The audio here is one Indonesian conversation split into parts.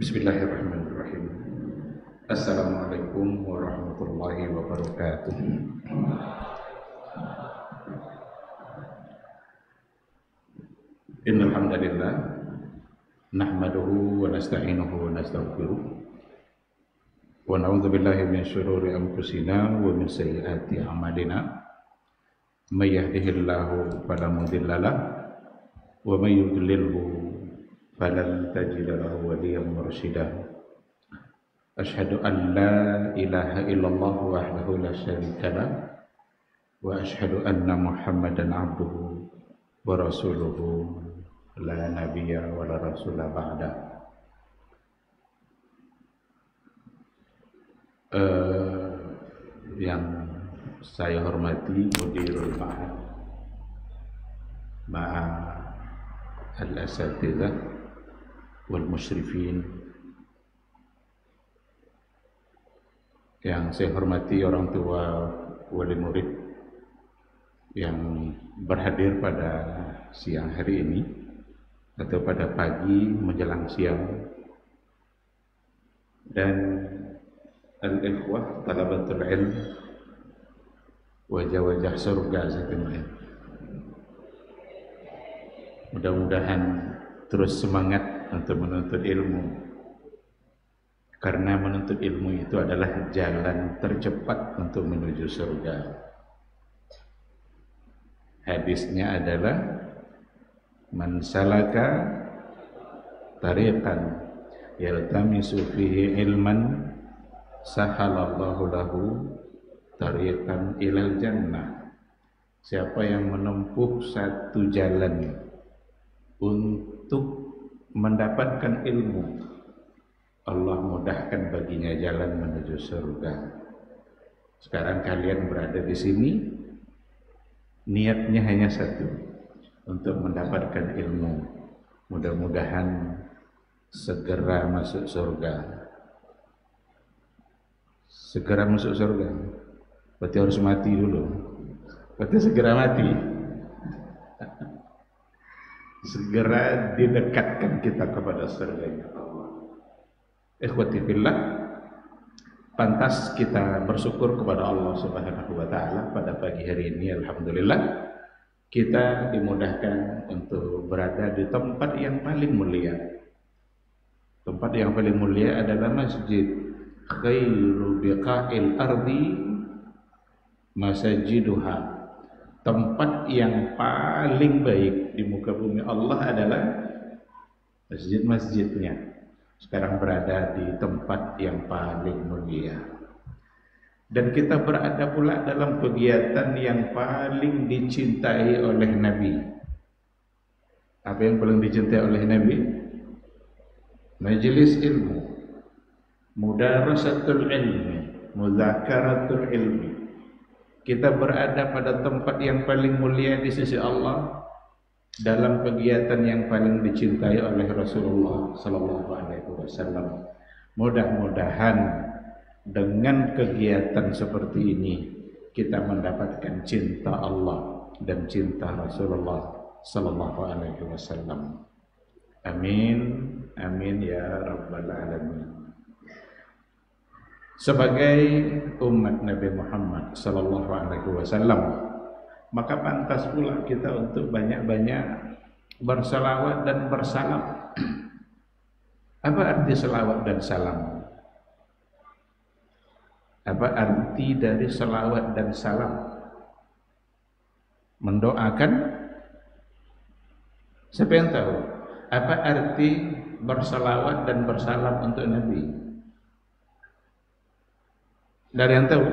Bismillahirrahmanirrahim. Assalamualaikum warahmatullahi wabarakatuh. Innal hamdalillah nahmaduhu wa nasta'inuhu wa nastaghfiruh wa na'udzu billahi min shururi anfusina wa min sayyiati a'malina. May yahdihillahu fala mudilla lahu wa may yudlilhu falan tajida lahu waliyyan mursyida. Asyhadu an la ilaha illallah wahdahu la syarika lah wa asyhadu anna Muhammadan abduhu wa rasuluhu la nabiyya wa la rasula ba'da. Yang saya hormati Mudirul Ma'had al-asatidzah wal musyrifin, yang saya hormati orang tua wali murid yang berhadir pada siang hari ini atau pada pagi menjelang siang, dan al-ikhwah talabatul ilm, wajah-wajah surga sekalian. Mudah-mudahan terus semangat untuk menuntut ilmu, karena menuntut ilmu itu adalah jalan tercepat untuk menuju surga. Hadisnya adalah man salaka tariqan yaltamisu fihi ilman sahalallahu lahu tariqan ilal jannah. Siapa yang menempuh satu jalan untuk mendapatkan ilmu, Allah mudahkan baginya jalan menuju surga. Sekarang kalian berada di sini, niatnya hanya satu, untuk mendapatkan ilmu. Mudah-mudahan segera masuk surga. Segera masuk surga, berarti harus mati dulu. Berarti segera mati. Segera didekatkan kita kepada surganya Allah. Ikhwati fillah, pantas kita bersyukur kepada Allah Subhanahu wa taala pada pagi hari ini. Alhamdulillah kita dimudahkan untuk berada di tempat yang paling mulia. Tempat yang paling mulia adalah masjid. Khairu biqa'il ardi masajiduha. Tempat yang paling baik di muka bumi Allah adalah masjid-masjidnya. Sekarang berada di tempat yang paling mulia, dan kita berada pula dalam kegiatan yang paling dicintai oleh Nabi. Apa yang paling dicintai oleh Nabi? Majelis ilmu, mudarasatul ilmi, muzakaratul ilmi. Kita berada pada tempat yang paling mulia di sisi Allah, dalam kegiatan yang paling dicintai oleh Rasulullah sallallahu alaihi wasallam. Mudah-mudahan dengan kegiatan seperti ini kita mendapatkan cinta Allah dan cinta Rasulullah sallallahu alaihi wasallam. Amin, amin ya rabbal alamin. Sebagai umat Nabi Muhammad sallallahu alaihi wasallam, maka pantas pula kita untuk banyak-banyak bersalawat dan bersalam. Apa arti salawat dan salam? Apa arti dari salawat dan salam? Mendoakan? Siapa yang tahu? Apa arti bersalawat dan bersalam untuk Nabi? Dari yang tahu?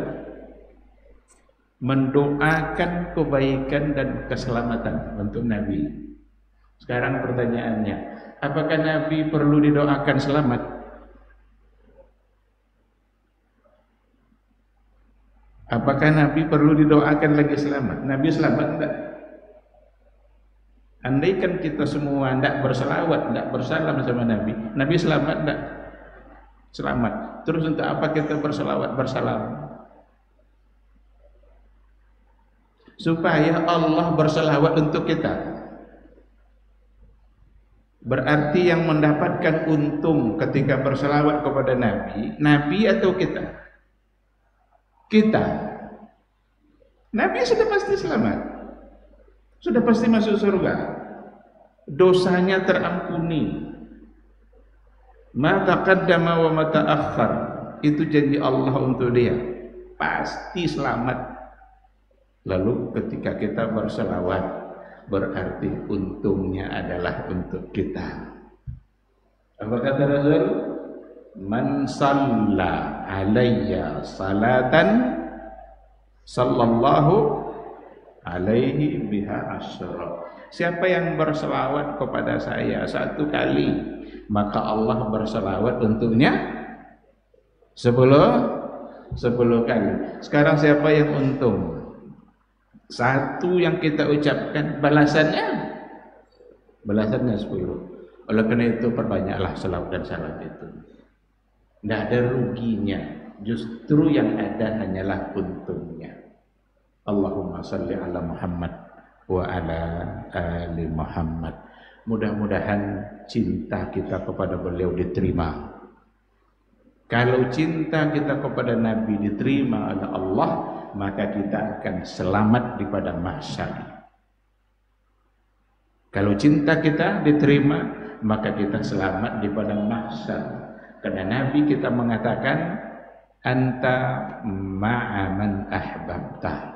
Mendoakan kebaikan dan keselamatan untuk Nabi. Sekarang pertanyaannya, apakah Nabi perlu didoakan selamat? Apakah Nabi perlu didoakan lagi selamat? Nabi selamat enggak? Andaikan kita semua enggak berselawat, enggak bersalam sama Nabi, Nabi selamat enggak? Selamat. Terus untuk apa kita berselawat, bersalam? Supaya Allah berselawat untuk kita. Berarti yang mendapatkan untung ketika berselawat kepada Nabi, Nabi atau kita? Kita. Nabi sudah pasti selamat, sudah pasti masuk surga, dosanya terampuni. Ma taqaddama wa ma ta'akhkhar, itu janji Allah untuk dia, pasti selamat. Lalu ketika kita berselawat, berarti untungnya adalah untuk kita. Apa kata Rasul? Man shalla alayya salatan sallallahu alaihi biha asyra. Siapa yang berselawat kepada saya satu kali, maka Allah berselawat untuknya 10 kali. Sekarang siapa yang untung? Satu yang kita ucapkan, balasannya 10. Oleh karena itu perbanyaklah selawat dan salam itu. Tidak ada ruginya, justru yang ada hanyalah untungnya. Allahumma salli ala Muhammad wa ala ali Muhammad. Mudah-mudahan cinta kita kepada beliau diterima. Kalau cinta kita kepada Nabi diterima oleh Allah, maka kita akan selamat di pada mahsyar. Kalau cinta kita diterima, maka kita selamat di pada mahsyar. Karena Nabi kita mengatakan, anta ma'aman ahbabta.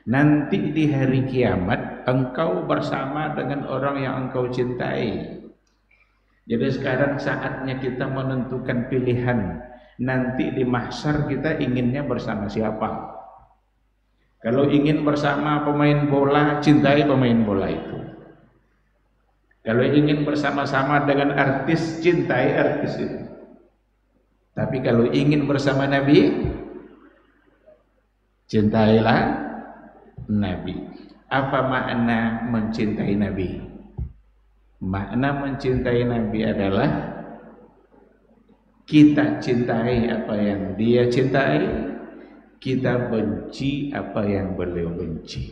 Nanti di hari kiamat engkau bersama dengan orang yang engkau cintai. Jadi sekarang saatnya kita menentukan pilihan. Nanti di mahsyar kita inginnya bersama siapa? Kalau ingin bersama pemain bola, cintai pemain bola itu. Kalau ingin bersama-sama dengan artis, cintai artis itu. Tapi kalau ingin bersama Nabi, cintailah Nabi. Apa makna mencintai Nabi? Makna mencintai Nabi adalah kita cintai apa yang dia cintai, kita benci apa yang beliau benci.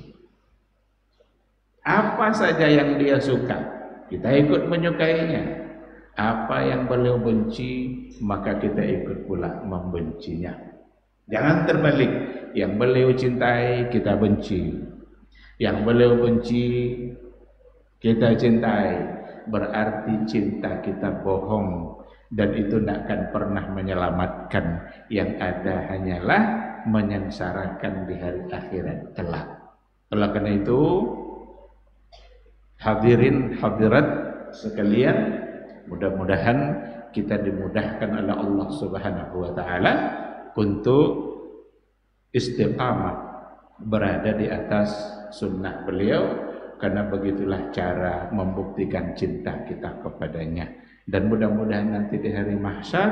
Apa saja yang dia suka, kita ikut menyukainya. Apa yang beliau benci, maka kita ikut pula membencinya. Jangan terbalik, yang beliau cintai kita benci, yang beliau benci kita cintai. Berarti cinta kita bohong, dan itu tidak akan pernah menyelamatkan. Yang ada hanyalah menyengsarakan di hari akhirat kelak. Oleh karena itu, hadirin hadirat sekalian, mudah-mudahan kita dimudahkan oleh Allah Subhanahu wa taala untuk istiqamah berada di atas sunnah beliau, karena begitulah cara membuktikan cinta kita kepadanya. Dan mudah-mudahan nanti di hari mahsyar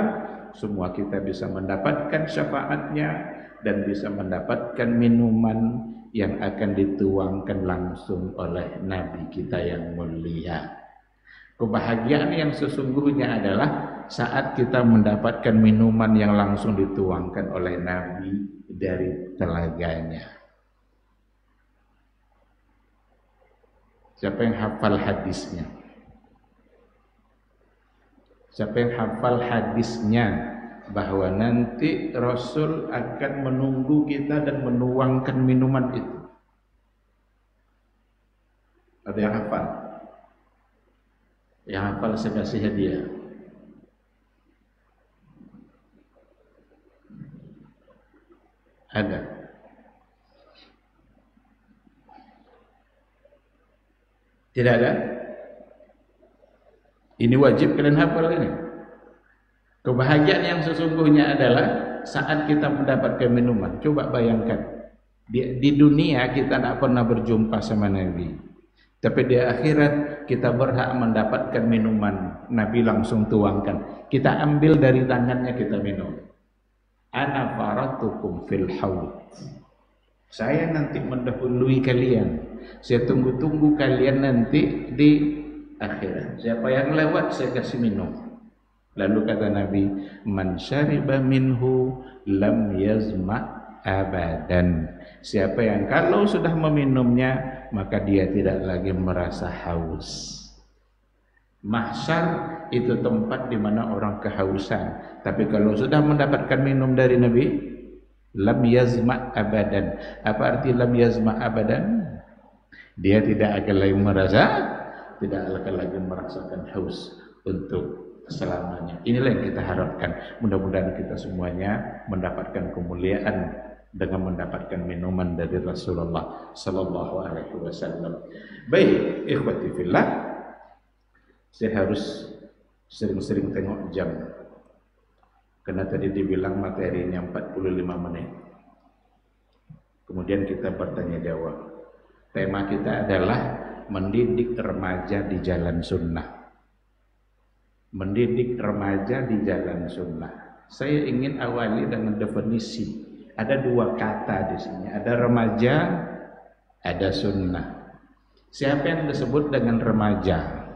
semua kita bisa mendapatkan syafaatnya dan bisa mendapatkan minuman yang akan dituangkan langsung oleh Nabi kita yang mulia. Kebahagiaan yang sesungguhnya adalah saat kita mendapatkan minuman yang langsung dituangkan oleh Nabi dari telaganya. Siapa yang hafal hadisnya? Siapa yang hafal hadisnya bahwa nanti Rasul akan menunggu kita dan menuangkan minuman itu? Ada yang hafal? Yang hafal saya kasih hadiah. Ada? Tidak ada? Ini wajib kalian hafal ini. Kebahagiaan yang sesungguhnya adalah saat kita mendapatkan minuman. Coba bayangkan, di dunia kita tidak pernah berjumpa sama Nabi, tapi di akhirat kita berhak mendapatkan minuman. Nabi langsung tuangkan, kita ambil dari tangannya, kita minum. Ana faratukum fil haud. Saya nanti mendahului kalian, saya tunggu-tunggu kalian nanti di akhirat. Siapa yang lewat saya kasih minum. Lalu kata Nabi, man syariba minhu lam yazma abadan. Siapa yang kalau sudah meminumnya, maka dia tidak lagi merasa haus. Mahsyar itu tempat di mana orang kehausan. Tapi kalau sudah mendapatkan minum dari Nabi, lam yazma abadan. Apa arti lam yazma abadan? Dia tidak akan lagi merasa, tidak akan lagi merasakan haus untuk selamanya. Inilah yang kita harapkan. Mudah-mudahan kita semuanya mendapatkan kemuliaan dengan mendapatkan minuman dari Rasulullah sallallahu alaihi wasallam. Baik, ikhwati fillah, saya harus sering-sering tengok jam. Karena tadi dibilang materinya 45 menit. Kemudian kita bertanya jawab. Tema kita adalah mendidik remaja di jalan sunnah. Mendidik remaja di jalan sunnah. Saya ingin awali dengan definisi. Ada dua kata di sini. Ada remaja, ada sunnah. Siapa yang disebut dengan remaja?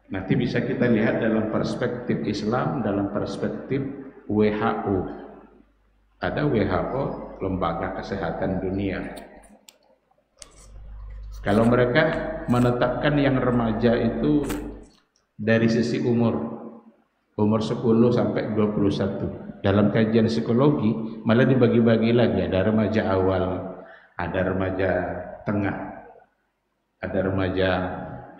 Nanti bisa kita lihat dalam perspektif Islam, dalam perspektif WHO. Ada WHO, Lembaga Kesehatan Dunia. Kalau mereka menetapkan yang remaja itu dari sisi umur 10 sampai 21. Dalam kajian psikologi malah dibagi-bagi lagi, ada remaja awal, ada remaja tengah, ada remaja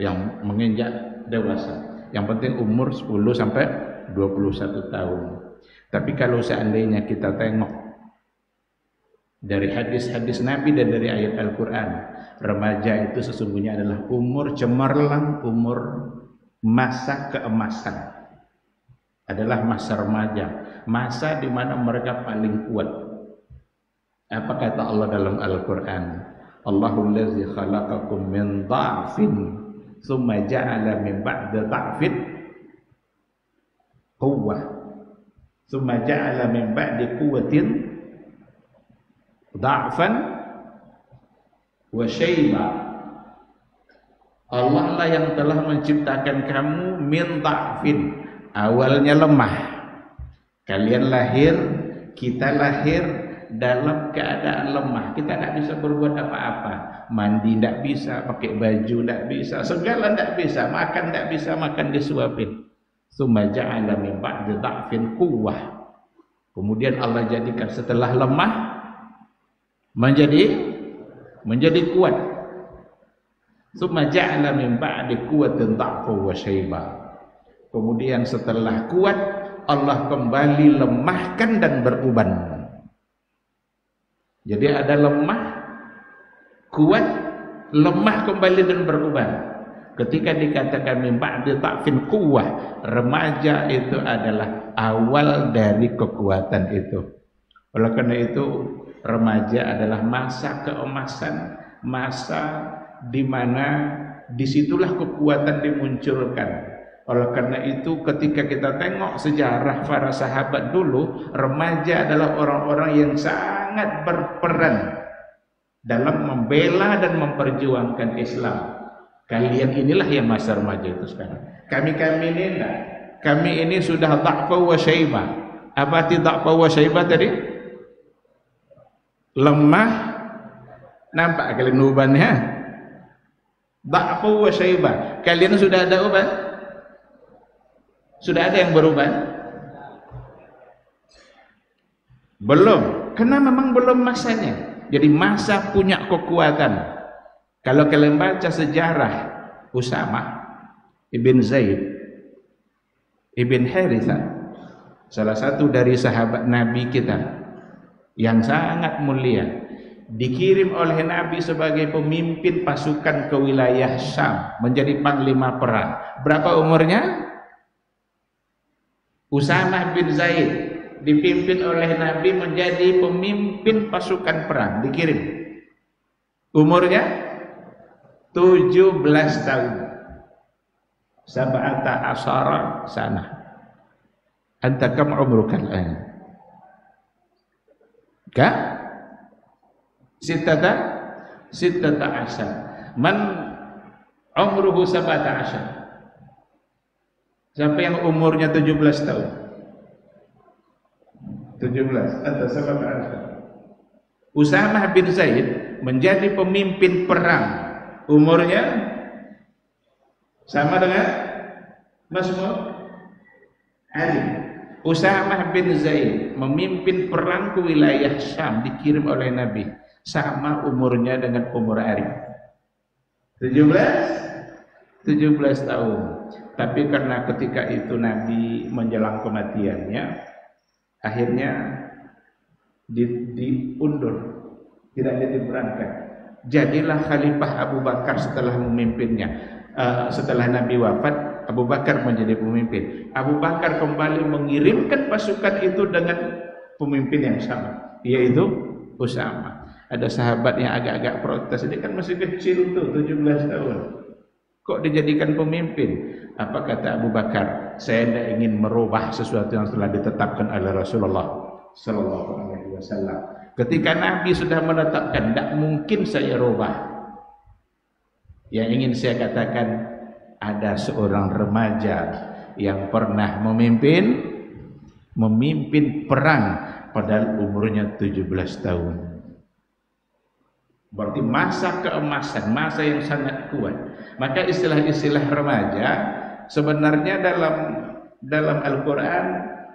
yang menginjak dewasa. Yang penting umur 10 sampai 21 tahun. Tapi kalau seandainya kita tengok dari hadis-hadis Nabi dan dari ayat Al-Quran, remaja itu sesungguhnya adalah umur cemerlang, umur masa keemasan. Adalah masa remaja, masa di mana mereka paling kuat. Apa kata Allah dalam Al-Quran? Allahul ladzi khalaqakum min dha'fin tsumma ja'ala min ba'di dha'fin quwwah tsumma ja'ala min ba'di quwwatin dha'fan wa syaiba. Allah lah yang telah menciptakan kamu min dha'fin, awalnya lemah. Kalian lahir, kita lahir dalam keadaan lemah. Kita tidak bisa berbuat apa-apa. Mandi tidak bisa, pakai baju tidak bisa, segala tidak bisa, makan tidak bisa, makan disuapin. Tsumma ja'ala min ba'di dha'fin quwwah. Kemudian Allah jadikan setelah lemah menjadi kuat. Tsumma ja'ala min ba'di quwwatin dha'fa wa syaiba. Kemudian setelah kuat Allah kembali lemahkan dan beruban. Jadi ada lemah, kuat, lemah kembali dan beruban. Ketika dikatakan min ba'di dha'fin quwwah, remaja itu adalah awal dari kekuatan itu. Oleh karena itu remaja adalah masa keemasan, masa di mana disitulah kekuatan dimunculkan. Oleh karena itu ketika kita tengok sejarah para sahabat dulu, remaja adalah orang-orang yang sangat berperan dalam membela dan memperjuangkan Islam. Kalian inilah yang masa remaja itu sekarang. Kami ini enggak. Kami ini sudah dha'fa wa syaiba. Apa arti dha'fa wa syaiba tadi? Lemah. Nampak kalian ubannya? Dha'fa wa syaiba. Kalian sudah ada uban? Sudah ada yang beruban? Belum. Karena memang belum masanya. Jadi masa punya kekuatan. Kalau kalian baca sejarah Usamah ibn Zaid ibn Haritha, salah satu dari sahabat Nabi kita yang sangat mulia, dikirim oleh Nabi sebagai pemimpin pasukan ke wilayah Syam, menjadi panglima perang. Berapa umurnya? Usamah bin Zaid dipimpin oleh Nabi menjadi pemimpin pasukan perang, dikirim. Umurnya 17 tahun. Sab'ata asyara sana. Anta kam umruka al-an? Ka? Sittata asyar. Man umruhu sab'ata asyar? Siapa yang umurnya 17 tahun? 17 atau sab'ata asyar. Usamah bin Zaid menjadi pemimpin perang. Umurnya Sama dengan Mas'ud Ali. Usamah bin Zaid memimpin perang ke wilayah Syam, dikirim oleh Nabi. Sama umurnya dengan umur Arif. 17 tahun. Tapi karena ketika itu Nabi menjelang kematiannya, akhirnya diundur, tidak diberangkat. Jadilah Khalifah Abu Bakar setelah memimpinnya. Setelah Nabi wafat, Abu Bakar menjadi pemimpin. Abu Bakar kembali mengirimkan pasukan itu dengan pemimpin yang sama, yaitu Usamah. Ada sahabat yang agak-agak protes, dia kan masih kecil tuh, 17 tahun. Kok dijadikan pemimpin? Apa kata Abu Bakar? Saya tidak ingin merubah sesuatu yang telah ditetapkan oleh Rasulullah Sallallahu Alaihi Wasallam. Ketika Nabi sudah menetapkan, tidak mungkin saya rubah. Yang ingin saya katakan, ada seorang remaja yang pernah memimpin perang padahal umurnya 17 tahun. Berarti masa keemasan, masa yang sangat kuat. Maka istilah-istilah remaja sebenarnya dalam Al-Quran,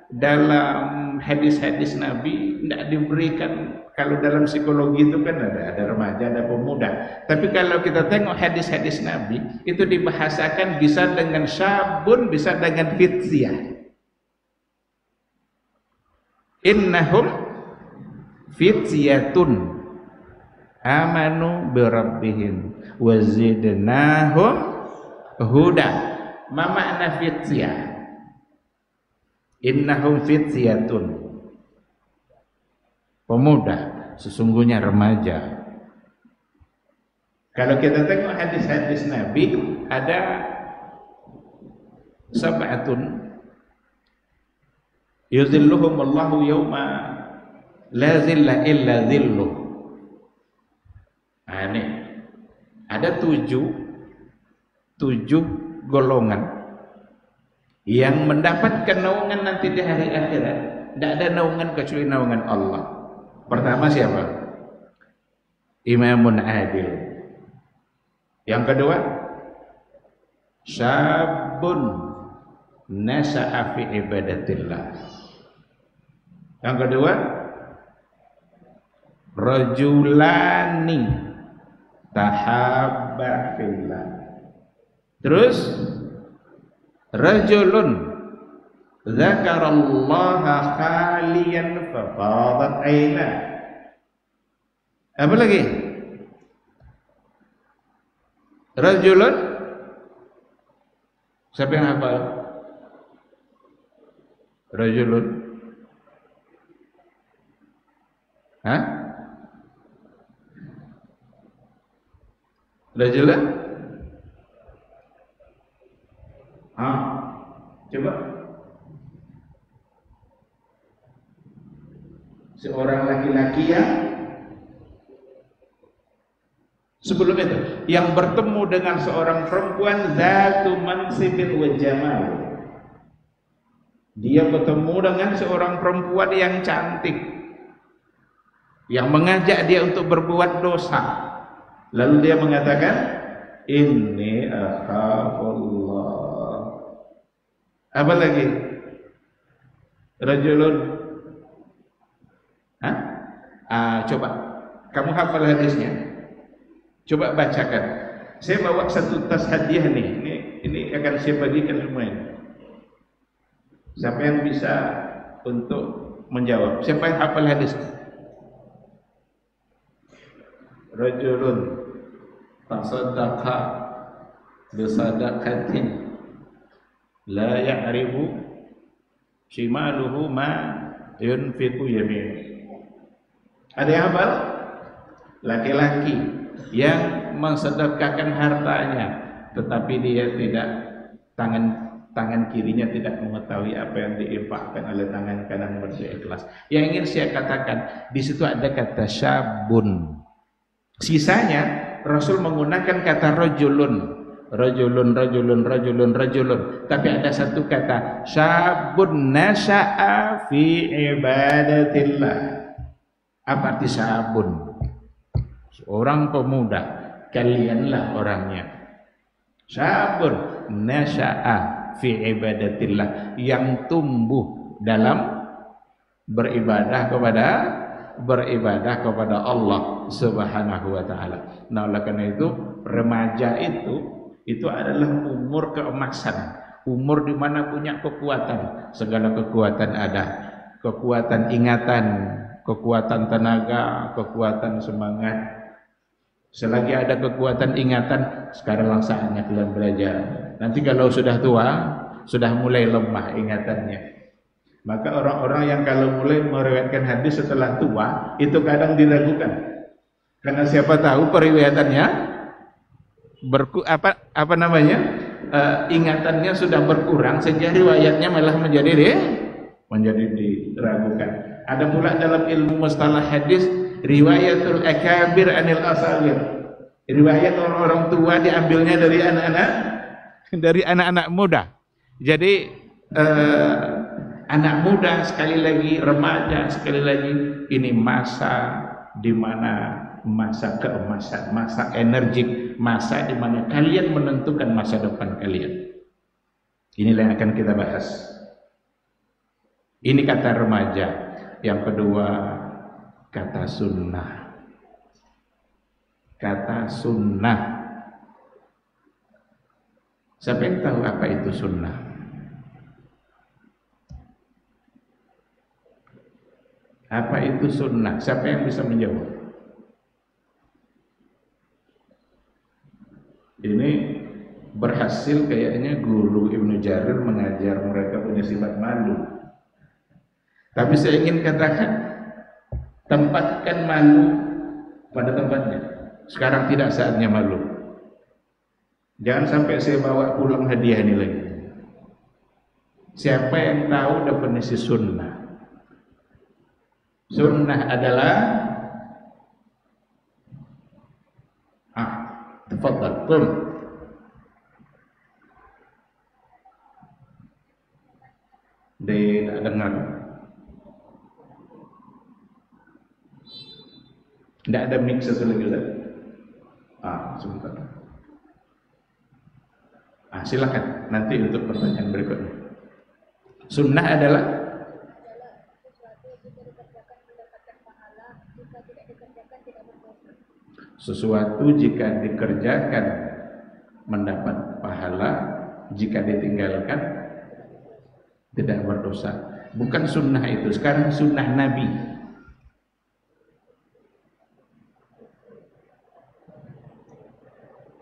dalam hadis-hadis Nabi tidak diberikan. Kalau dalam psikologi itu kan ada remaja, ada pemuda. Tapi kalau kita tengok hadis-hadis Nabi, itu dibahasakan bisa dengan syabun, bisa dengan fityah. Innahum fityatun amanu birabbihim wa zidnahum huda. Ma makna fityah? Innahum fityatun, pemuda, sesungguhnya remaja. Kalau kita tengok hadis-hadis Nabi, ada sab'atun yuzilluhum Allahu yawma la zilla illa zilluh. Ini ada tujuh golongan yang mendapatkan naungan nanti di hari akhirat. Tidak ada naungan kecuali naungan Allah. Pertama siapa? Imamun adil. Yang kedua, syabun nasa'a fi ibadatillah. Yang kedua, rajulani tahabba fillah. Terus rajulun dzakarallaha khaliyan fafadat aina. Apa lagi? Rajulun, siapa yang hafal? Rajulun, hah? Rajulun, coba. Seorang laki-laki yang sebelum itu yang bertemu dengan seorang perempuan zatu mansibin wa jamal. Dia bertemu dengan seorang perempuan yang cantik, yang mengajak dia untuk berbuat dosa. Lalu dia mengatakan, inni akhafullah. Apa lagi? Rajulun, coba kamu hafal hadisnya, coba bacakan. Saya bawa satu tas hadiah nih. Ini akan saya bagikan semuanya. Siapa yang bisa untuk menjawab? Siapa yang hafal hadis? Rajulun tasaddaqa bisadaqatin la ya'rifu shimaluhu ma yunfiqu yamin. Ada yang hafal? Laki-laki yang mensedekahkan hartanya, tetapi dia tidak, tangan kirinya tidak mengetahui apa yang diinfakkan oleh tangan kanan berikhlas. Yang ingin saya katakan, di situ ada kata syabun. Sisanya Rasul menggunakan kata rajulun. Tapi ada satu kata syabun nasha'a fi ibadatillah. Apa arti syabun? Seorang pemuda, kalianlah orangnya. Syabun nasya'a fi ibadatillah, yang tumbuh dalam beribadah kepada Allah Subhanahu wa taala. Nah, oleh karena itu remaja itu adalah umur keemasan, umur di mana punya kekuatan, segala kekuatan ada, kekuatan ingatan, kekuatan tenaga, kekuatan semangat. Selagi ada kekuatan ingatan, sekarang saatnya kalian belajar. Nanti kalau sudah tua, sudah mulai lemah ingatannya. Maka orang-orang yang kalau mulai meriwayatkan hadis setelah tua, itu kadang diragukan. Karena siapa tahu periwayatannya ingatannya sudah berkurang sehingga riwayatnya malah menjadi diragukan. Ada pula dalam ilmu mustalah hadis riwayatul akabir anil asagir. Riwayat orang-orang tua diambilnya dari anak-anak muda. Jadi anak muda, sekali lagi remaja, sekali lagi ini masa di mana masa keemasan, masa energik, masa di mana kalian menentukan masa depan kalian. Inilah yang akan kita bahas. Ini kata remaja. Yang kedua, kata sunnah. Kata sunnah. Siapa yang tahu apa itu sunnah? Apa itu sunnah? Siapa yang bisa menjawab? Ini berhasil kayaknya guru Ibnu Jarir mengajar mereka punya sifat malu. Tapi saya ingin katakan, tempatkan malu pada tempatnya. Sekarang tidak saatnya malu. Jangan sampai saya bawa pulang hadiah ini lagi. Siapa yang tahu definisi sunnah? Sunnah adalah tafadhal, qum. Dia tak dengar. Tidak ada mix satu lagi, Ustaz. Sebentar. Silakan nanti untuk pertanyaan berikutnya. Sunnah adalah sesuatu jika dikerjakan mendapat pahala, jika ditinggalkan tidak berdosa. Bukan sunnah itu, sekarang sunnah Nabi.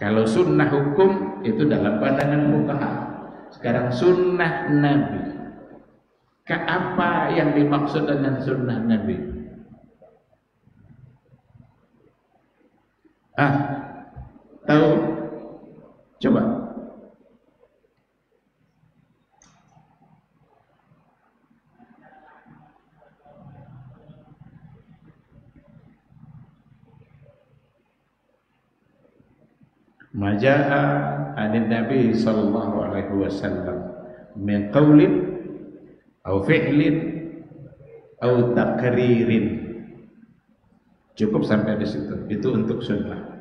Kalau sunnah hukum itu dalam pandangan fuqaha. Sekarang sunnah Nabi. Apa yang dimaksud dengan sunnah Nabi? Tahu? Coba. Maja'a anin Nabi sallallahu alaihi wasallam min qaulin au fi'lin au taqririn. Cukup sampai di situ. Itu untuk sunnah.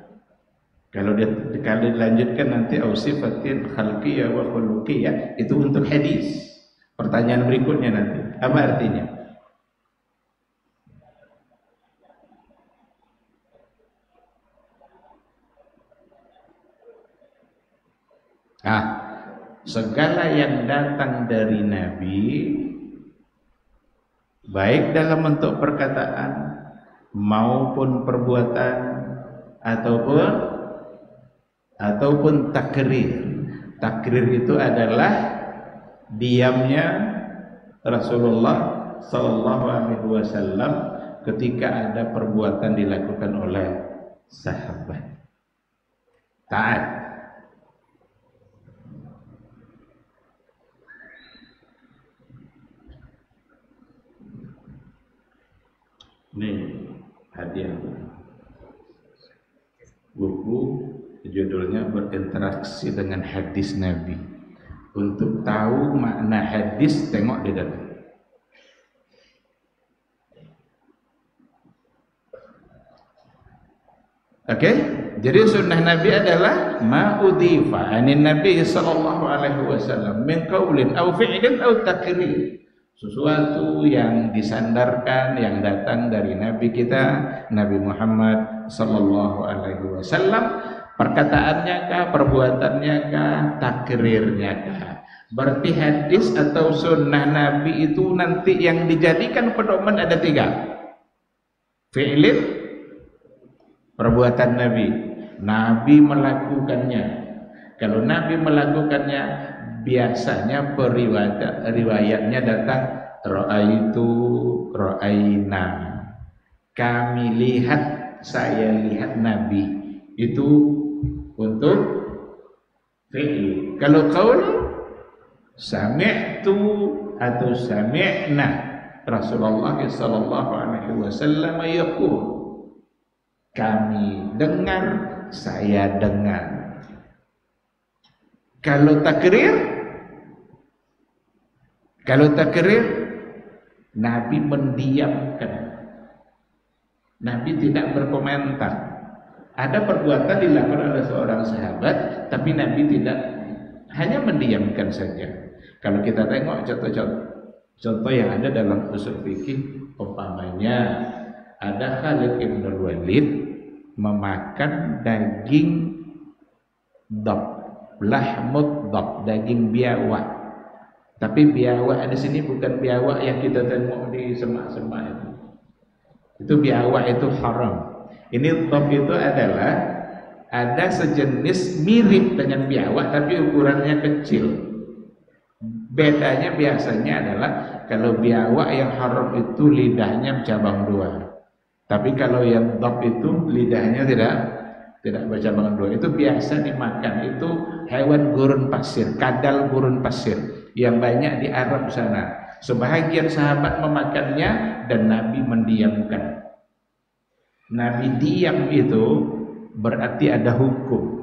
Kalau dilanjutkan nanti au sifatin khalqiyah wa khuluqiyah, itu untuk hadis. Pertanyaan berikutnya nanti, apa artinya? Segala yang datang dari Nabi, baik dalam bentuk perkataan maupun perbuatan ataupun takrir. Takrir itu adalah diamnya Rasulullah sallallahu alaihi wasallam ketika ada perbuatan dilakukan oleh sahabat. Taat. Nih hadiah buku, judulnya Berinteraksi dengan Hadis Nabi. Untuk tahu makna hadis, tengok di dalam. Oke, Jadi sunnah Nabi adalah ma'udhifa anin Nabi sallallahu alaihi wasallam min qaulin aw fi'lin aw taqrir. Sesuatu yang disandarkan yang datang dari Nabi kita Nabi Muhammad sallallahu alaihi wasallam, perkataannya kah, perbuatannya kah, takrirnya kah. Berarti hadis atau sunnah Nabi itu nanti yang dijadikan pedoman ada 3. Fi'lin, perbuatan Nabi. Nabi melakukannya. Kalau Nabi melakukannya, biasanya riwayatnya datang ra'aitu, ra'aina. Kami lihat, saya lihat Nabi. Itu untuk fi'il. Kalau qaul, sami'tu atau sami'na Rasulullah sallallahu alaihi wasallam yaqul, kami dengar, saya dengar. Kalau takrir Nabi mendiamkan. Nabi tidak berkomentar. Ada perbuatan dilakukan oleh seorang sahabat, tapi Nabi tidak, hanya mendiamkan saja. Kalau kita tengok contoh yang ada dalam usul fikih, umpamanya ada Khalid ibn Walid memakan daging dab, lahmud dab, daging biawak. Tapi biawak di sini bukan biawak yang kita tengok di semak-semak itu. Itu biawak itu haram. Ini dab itu adalah ada sejenis mirip dengan biawak tapi ukurannya kecil. Bedanya biasanya adalah kalau biawak yang haram itu lidahnya cabang 2. Tapi kalau yang dab itu lidahnya tidak bercabang 2. Itu biasa dimakan. Itu hewan gurun pasir, kadal gurun pasir yang banyak di Arab sana. Sebahagian sahabat memakannya dan Nabi mendiamkan. Nabi diam itu berarti ada hukum.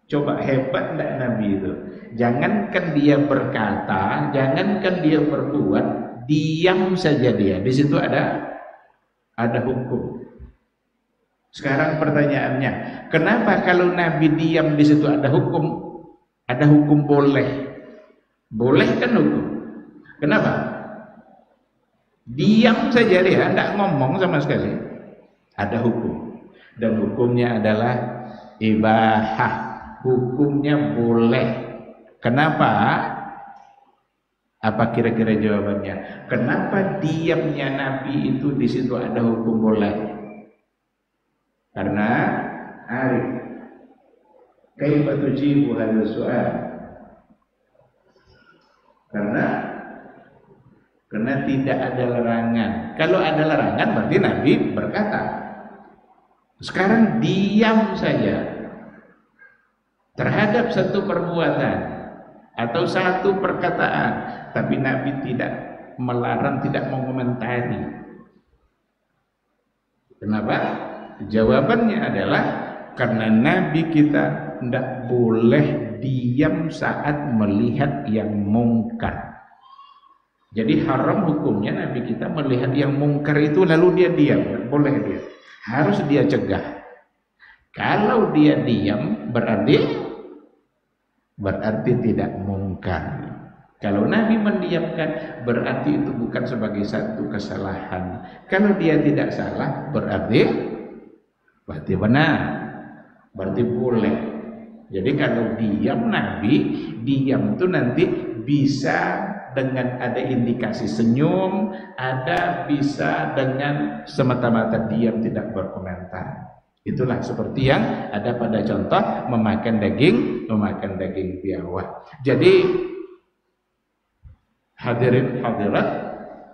Coba hebat enggak Nabi itu? Jangankan dia berkata, jangankan dia berbuat, diam saja dia. Di situ ada hukum. Sekarang pertanyaannya, kenapa kalau Nabi diam di situ ada hukum? Ada hukum boleh. Boleh kan hukum? Kenapa? Diam saja dia, enggak ngomong sama sekali. Ada hukum. Dan hukumnya adalah ibahah. Hukumnya boleh. Kenapa? Apa kira-kira jawabannya? Kenapa diamnya Nabi itu di situ ada hukum boleh? Karena arif. Kaifa tujibu hadzal su'al? Karena tidak ada larangan. Kalau ada larangan berarti Nabi berkata. Sekarang diam saja terhadap satu perbuatan atau satu perkataan, tapi Nabi tidak melarang, tidak mengomentari. Kenapa? Jawabannya adalah karena Nabi kita tidak boleh diam saat melihat yang mungkar. Jadi haram hukumnya Nabi kita melihat yang mungkar itu lalu dia diam, boleh dia. Harus dia cegah. Kalau dia diam berarti tidak mungkar. Kalau Nabi mendiamkan berarti itu bukan sebagai satu kesalahan. Kalau dia tidak salah berarti benar, berarti boleh. Jadi kalau diam Nabi, diam itu nanti bisa dengan ada indikasi senyum, ada bisa dengan semata-mata diam tidak berkomentar. Itulah seperti yang ada pada contoh memakan daging biawak. Jadi hadirin hadirat,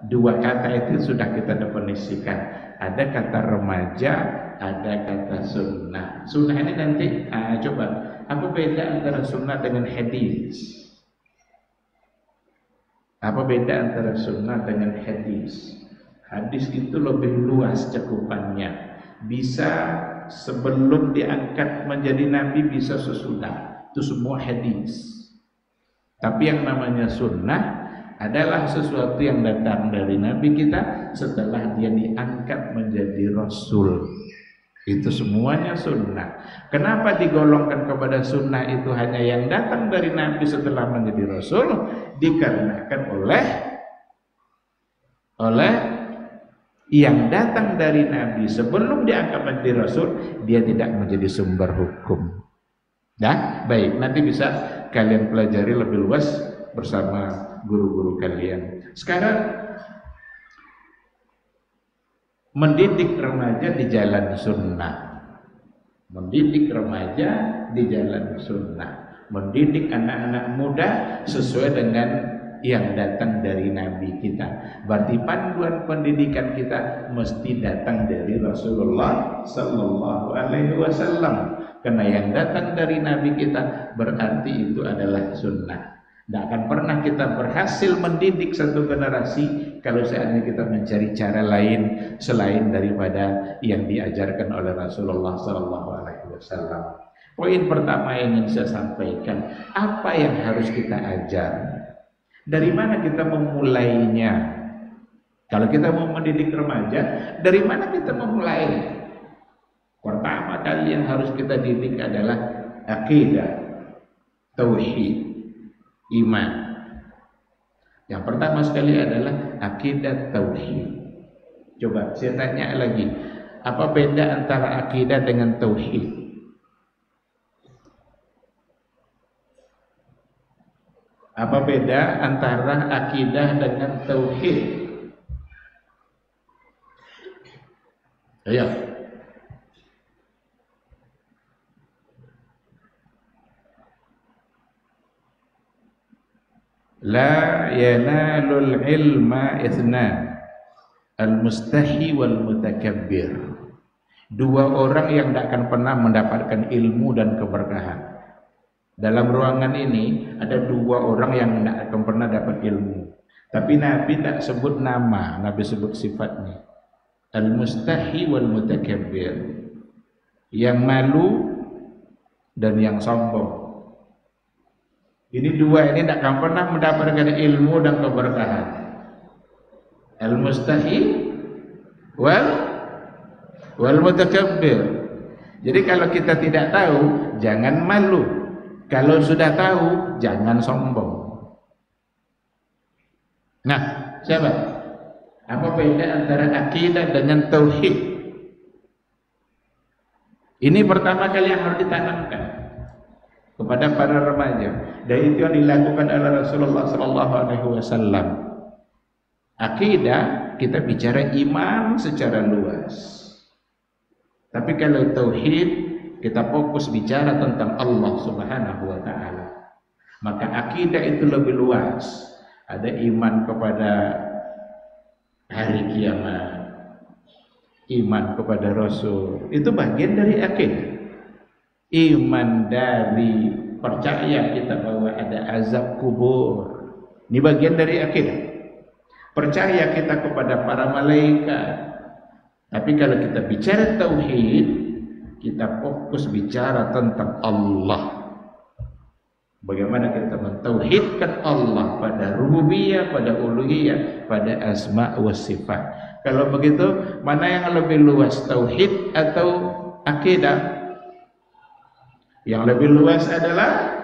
dua kata itu sudah kita definisikan. Ada kata remaja, ada kata sunnah. Sunnah ini nanti coba apa beda antara sunnah dengan hadis? Apa beda antara sunnah dengan hadis? Hadis itu lebih luas cakupannya. Bisa sebelum diangkat menjadi nabi, bisa sesudah. Itu semua hadis. Tapi yang namanya sunnah adalah sesuatu yang datang dari nabi kita setelah dia diangkat menjadi rasul. Itu semuanya sunnah. Kenapa digolongkan kepada sunnah itu hanya yang datang dari Nabi setelah menjadi Rasul? Dikarenakan oleh yang datang dari Nabi sebelum diangkat menjadi Rasul, dia tidak menjadi sumber hukum. Nah, baik, nanti bisa kalian pelajari lebih luas bersama guru-guru kalian. Sekarang mendidik remaja di jalan sunnah, mendidik remaja di jalan sunnah, mendidik anak-anak muda sesuai dengan yang datang dari Nabi kita. Berarti panduan pendidikan kita mesti datang dari Rasulullah Sallallahu Alaihi Wasallam. Karena yang datang dari Nabi kita berarti itu adalah sunnah. Tidak akan pernah kita berhasil mendidik satu generasi kalau seandainya kita mencari cara lain selain daripada yang diajarkan oleh Rasulullah SAW. Poin pertama yang ingin saya sampaikan, apa yang harus kita ajar? Dari mana kita memulainya? Kalau kita mau mendidik remaja, dari mana kita memulai? Pertama kali yang harus kita didik adalah akidah, tauhid, iman. Yang pertama sekali adalah akidah tauhid. Coba saya tanya lagi, apa beda antara akidah dengan tauhid? Apa beda antara akidah dengan tauhid? Ayo. La yanalul ilma ithnan, al-mustahi wal mutakabbir. Dua orang yang tidak akan pernah mendapatkan ilmu dan keberkahan. Dalam ruangan ini ada dua orang yang tidak akan pernah dapat ilmu. Tapi Nabi tak sebut nama, Nabi sebut sifatnya. Al-mustahi wal mutakabbir. Yang malu dan yang sombong. Ini dua ini tidak akan pernah mendapatkan ilmu dan keberkahan. Al-mustahi wal mutakabbir. Jadi kalau kita tidak tahu, jangan malu. Kalau sudah tahu, jangan sombong. Nah, siapa? Apa beda antara akidah dengan tauhid? Ini pertama kali yang harus ditanamkan kepada para remaja, dan itu yang dilakukan oleh Rasulullah SAW. Akidah kita bicara iman secara luas, tapi kalau tauhid kita fokus bicara tentang Allah Subhanahu wa Ta'ala. Maka akidah itu lebih luas. Ada iman kepada hari kiamat, iman kepada Rasul, itu bagian dari akidah. Iman dari percaya kita bahwa ada azab kubur, ini bagian dari akidah. Percaya kita kepada para malaikat. Tapi kalau kita bicara tauhid, kita fokus bicara tentang Allah. Bagaimana kita mentauhidkan Allah pada rububiyah, pada uluhiyah, pada asma wa sifat. Kalau begitu, mana yang lebih luas, tauhid atau akidah? Yang lebih luas adalah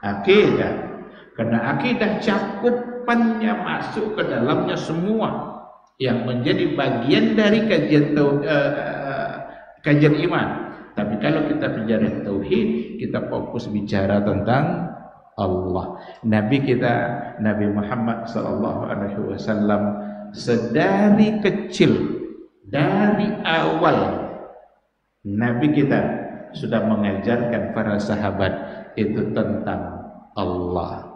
akidah. Karena akidah cakupannya masuk ke dalamnya semua yang menjadi bagian dari kajian iman. Tapi kalau kita bicara tauhid, kita fokus bicara tentang Allah. Nabi kita, Nabi Muhammad SAW, sedari kecil, dari awal, Nabi kita sudah mengajarkan para sahabat itu tentang Allah.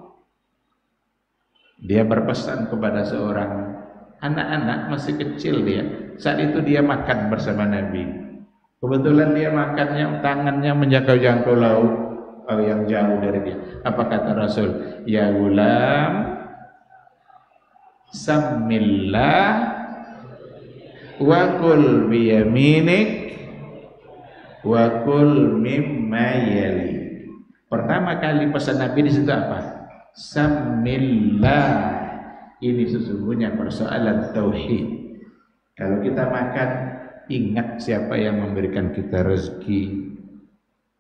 Dia berpesan kepada seorang anak-anak masih kecil dia. Saat itu dia makan bersama Nabi. Kebetulan dia makannya tangannya menjangkau laut yang jauh dari dia. Apa kata Rasul? Ya gulam, sammillah wa kul biyaminik wa kul mimma yali. Pertama kali pesan Nabi di situ apa? Sammillah. Ini sesungguhnya persoalan tauhid. Kalau kita makan, ingat siapa yang memberikan kita rezeki.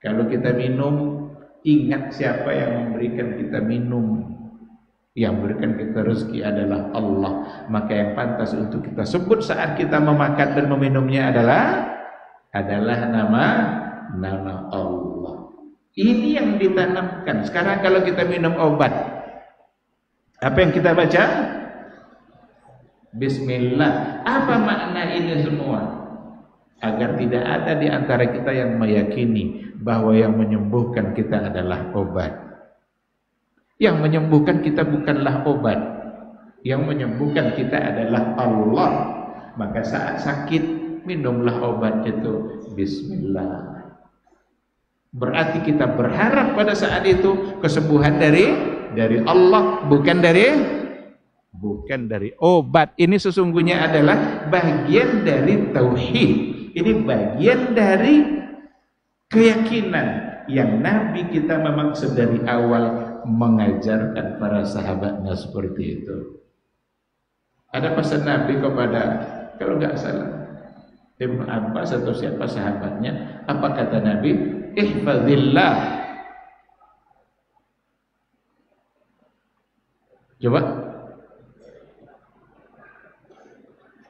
Kalau kita minum, ingat siapa yang memberikan kita minum. Yang memberikan kita rezeki adalah Allah. Maka yang pantas untuk kita sebut saat kita memakan dan meminumnya adalah nama Allah. Ini yang ditanamkan. Sekarang kalau kita minum obat, apa yang kita baca? Bismillah. Apa makna ini semua? Agar tidak ada di antara kita yang meyakini bahwa yang menyembuhkan kita adalah obat. Yang menyembuhkan kita bukanlah obat. Yang menyembuhkan kita adalah Allah. Maka saat sakit, minumlah obat itu Bismillah. Berarti kita berharap pada saat itu kesembuhan dari Allah, bukan dari obat. Ini sesungguhnya adalah bagian dari tauhid. Ini bagian dari keyakinan yang Nabi kita memang sedari awal mengajarkan para sahabatnya seperti itu. Ada pesan Nabi kepada, kalau nggak salah, Ibnu Abbas atau siapa sahabatnya, apa kata Nabi? Ihfazillah. Coba.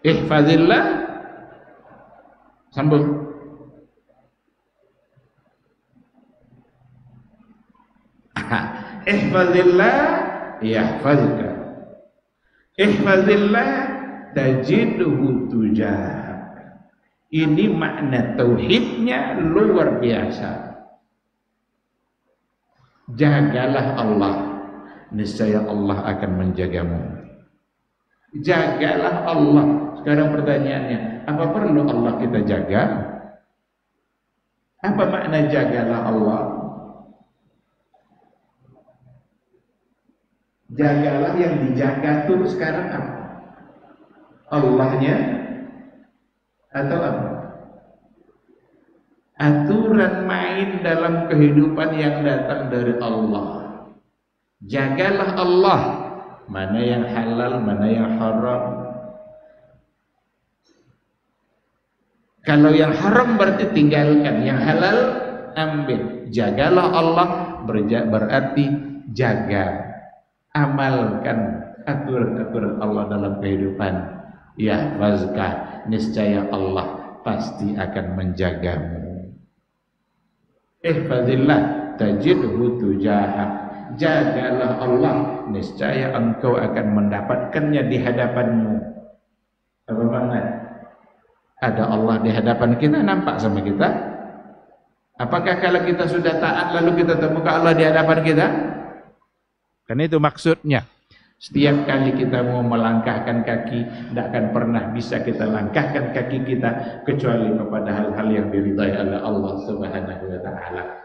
Ihfazillah. Sambung. Ihfazillah yahfazka. Ihfazillah tajidhu tujah. Ini makna tauhidnya luar biasa. Jagalah Allah, niscaya Allah akan menjagamu. Jagalah Allah. Sekarang pertanyaannya, apa perlu Allah kita jaga? Apa makna jagalah Allah? Jagalah, yang dijaga tuh sekarang apa? Allahnya atau apa? Aturan main dalam kehidupan yang datang dari Allah. Jagalah Allah, mana yang halal, mana yang haram. Kalau yang haram berarti tinggalkan, yang halal ambil. Jagalah Allah berarti jaga, amalkan aturan-aturan Allah dalam kehidupan. Ya wazka, niscaya Allah pasti akan menjagamu. Ihfazillah tajidhu tujahak. Jagalah Allah, niscaya engkau akan mendapatkannya di hadapanmu. Apa makna? Ada Allah di hadapan kita, nampak sama kita. Apakah kalau kita sudah taat lalu kita temukan Allah di hadapan kita? Kan itu maksudnya. Setiap kali kita mau melangkahkan kaki, tidak akan pernah bisa kita langkahkan kaki kita kecuali kepada hal-hal yang diridhai oleh Allah Subhanahu wa taala.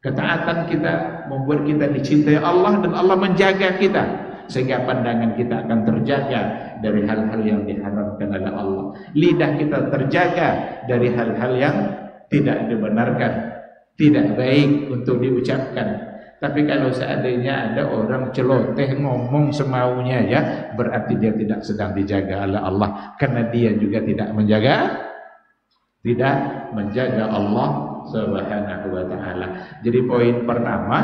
Ketaatan kita membuat kita dicintai Allah dan Allah menjaga kita sehingga pandangan kita akan terjaga dari hal-hal yang diharamkan oleh Allah. Lidah kita terjaga dari hal-hal yang tidak dibenarkan, tidak baik untuk diucapkan. Tapi kalau seandainya ada orang celoteh ngomong semaunya, ya berarti dia tidak sedang dijaga oleh Allah, karena dia juga tidak menjaga Allah Subhanahu wa taala. Jadi poin pertama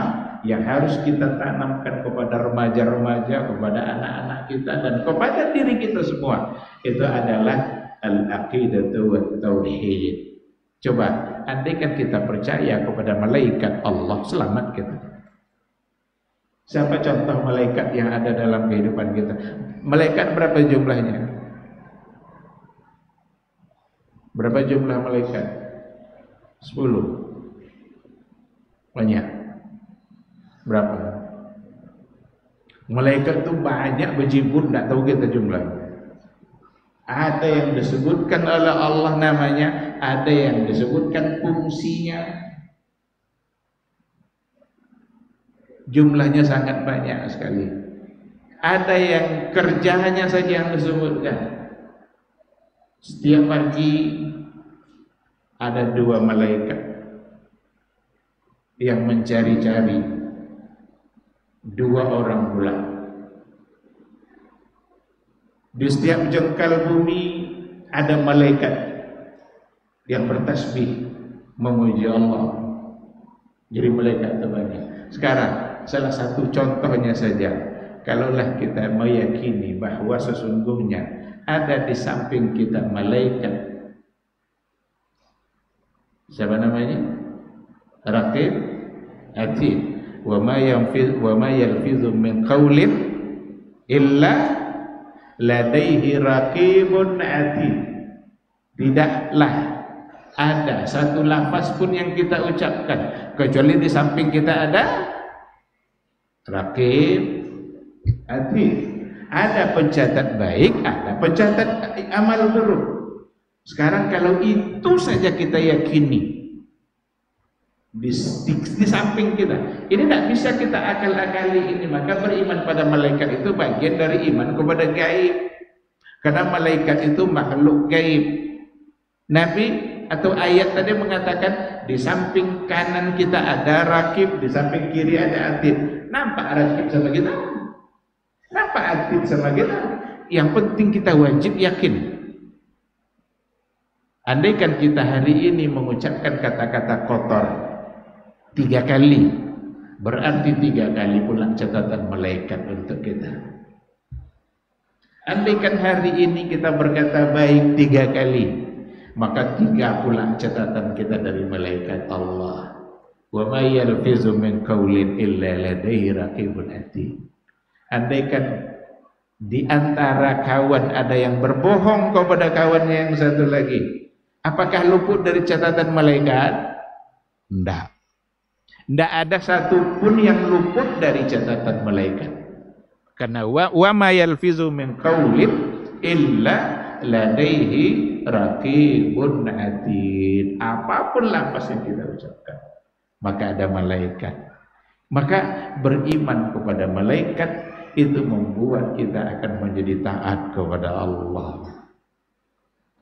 yang harus kita tanamkan kepada remaja-remaja, kepada anak-anak kita dan kepada diri kita semua, itu adalah al-aqidatu wa tauhid. Coba andaikan kita percaya kepada malaikat Allah, selamat kita. Siapa contoh malaikat yang ada dalam kehidupan kita? Malaikat berapa jumlahnya? Berapa jumlah malaikat? 10. Banyak. Berapa? Malaikat itu banyak berjibun, tidak tahu kita jumlah. Ada yang disebutkan oleh Allah namanya, ada yang disebutkan fungsinya. Jumlahnya sangat banyak sekali. Ada yang kerjanya saja yang disebutkan. Setiap pagi ada 2 malaikat yang mencari-cari 2 orang pula. Di setiap jengkal bumi ada malaikat yang bertasbih memuji Allah. Jadi malaikat itu banyak. Sekarang salah satu contohnya saja, kalaulah kita meyakini bahwa sesungguhnya ada di samping kita malaikat, siapa namanya? Raqib Atid. Wa ma yalfizu min qaulin illa ladaihi raqibun atid. Tidaklah ada satu lafaz pun yang kita ucapkan kecuali di samping kita ada raqib atid. Ada pencatat baik, ada pencatat amal buruk. Sekarang kalau itu saja kita yakini di samping kita, ini tidak bisa kita akal-akali ini. Maka beriman pada malaikat itu bagian dari iman kepada gaib, karena malaikat itu makhluk gaib. Nabi atau ayat tadi mengatakan di samping kanan kita ada raqib, di samping kiri ada atid. Nampak raqib sama kita? Nampak atid sama kita? Yang penting kita wajib yakin. Andaikan kita hari ini mengucapkan kata-kata kotor 3 kali, berarti 3 kali pula catatan malaikat untuk kita. Andaikan hari ini kita berkata baik 3 kali, maka 3 pula catatan kita dari malaikat Allah. Wa may yalfizu min qaulin illa ladaihi raqibun atid. Andaikan di antara kawan ada yang berbohong kepada kawannya yang satu lagi, apakah luput dari catatan malaikat? Tidak. Tidak ada satupun yang luput dari catatan malaikat. Karena wa ma yalfizu min qaulin illa ladaihi raqibun atid. Apapun lafaz yang kita ucapkan, maka ada malaikat. Maka beriman kepada malaikat itu membuat kita akan menjadi taat kepada Allah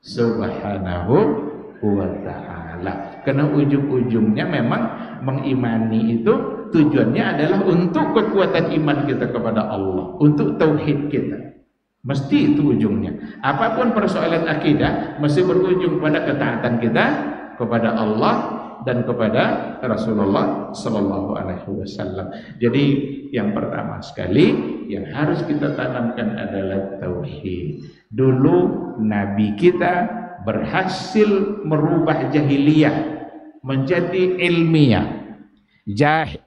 Subhanahu wa ta'ala. Karena ujung-ujungnya memang mengimani itu tujuannya adalah untuk kekuatan iman kita kepada Allah, untuk tauhid kita. Mesti itu ujungnya. Apapun persoalan akidah mesti berujung pada ketaatan kita kepada Allah dan kepada Rasulullah sallallahu alaihi wasallam. Jadi yang pertama sekali yang harus kita tanamkan adalah tauhid. Dulu nabi kita berhasil merubah jahiliyah menjadi ilmiah.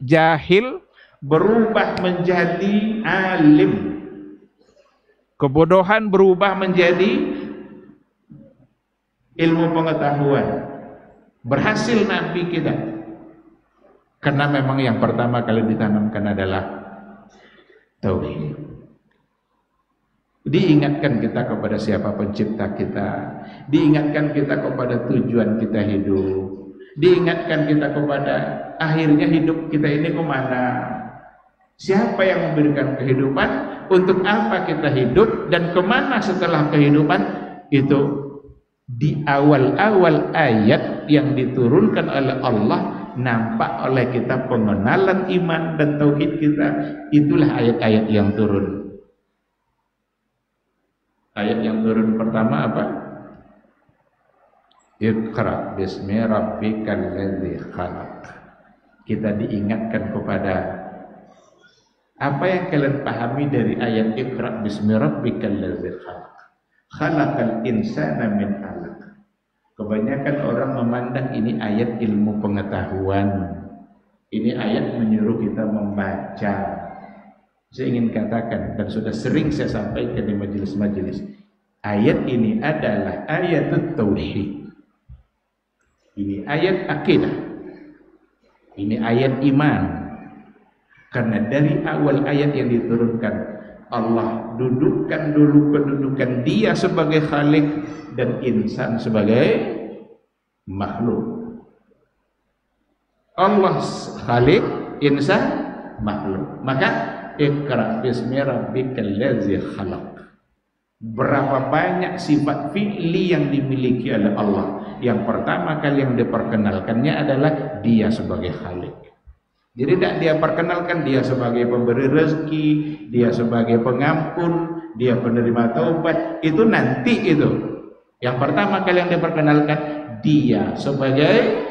Jahil berubah menjadi alim. Kebodohan berubah menjadi ilmu pengetahuan. Berhasil nabi kita karena memang yang pertama kali ditanamkan adalah tauhid. Diingatkan kita kepada siapa pencipta kita, diingatkan kita kepada tujuan kita hidup, diingatkan kita kepada akhirnya hidup kita ini kemana, siapa yang memberikan kehidupan, untuk apa kita hidup, dan kemana setelah kehidupan. Itu di awal-awal ayat yang diturunkan oleh Allah nampak oleh kita pengenalan iman dan tauhid kita. Itulah ayat-ayat yang turun. Ayat yang turun pertama apa? Iqra bismi rabbikal ladzi khalaq. Kita diingatkan kepada apa yang kalian pahami dari ayat Iqra bismi rabbikal ladzi khalaq. Khalaqal insana min 'alaq. Kebanyakan orang memandang ini ayat ilmu pengetahuan. Ini ayat menyuruh kita membaca. Saya ingin katakan dan sudah sering saya sampaikan di majelis-majelis, ayat ini adalah ayat tauhid. Ini ayat akidah. Ini ayat iman. Karena dari awal ayat yang diturunkan, Allah dudukkan dulu kedudukan dia sebagai khalik dan insan sebagai makhluk. Allah khalik, insan makhluk. Maka Iqra bismi rabbikal ladzi khalaq. Berapa banyak sifat fi'li yang dimiliki oleh Allah. Yang pertama kali yang diperkenalkannya adalah dia sebagai khalik. Jadi tidak dia perkenalkan dia sebagai pemberi rezeki, dia sebagai pengampun, dia penerima taubat. Itu nanti itu. Yang pertama kali yang diperkenalkan, Dia sebagai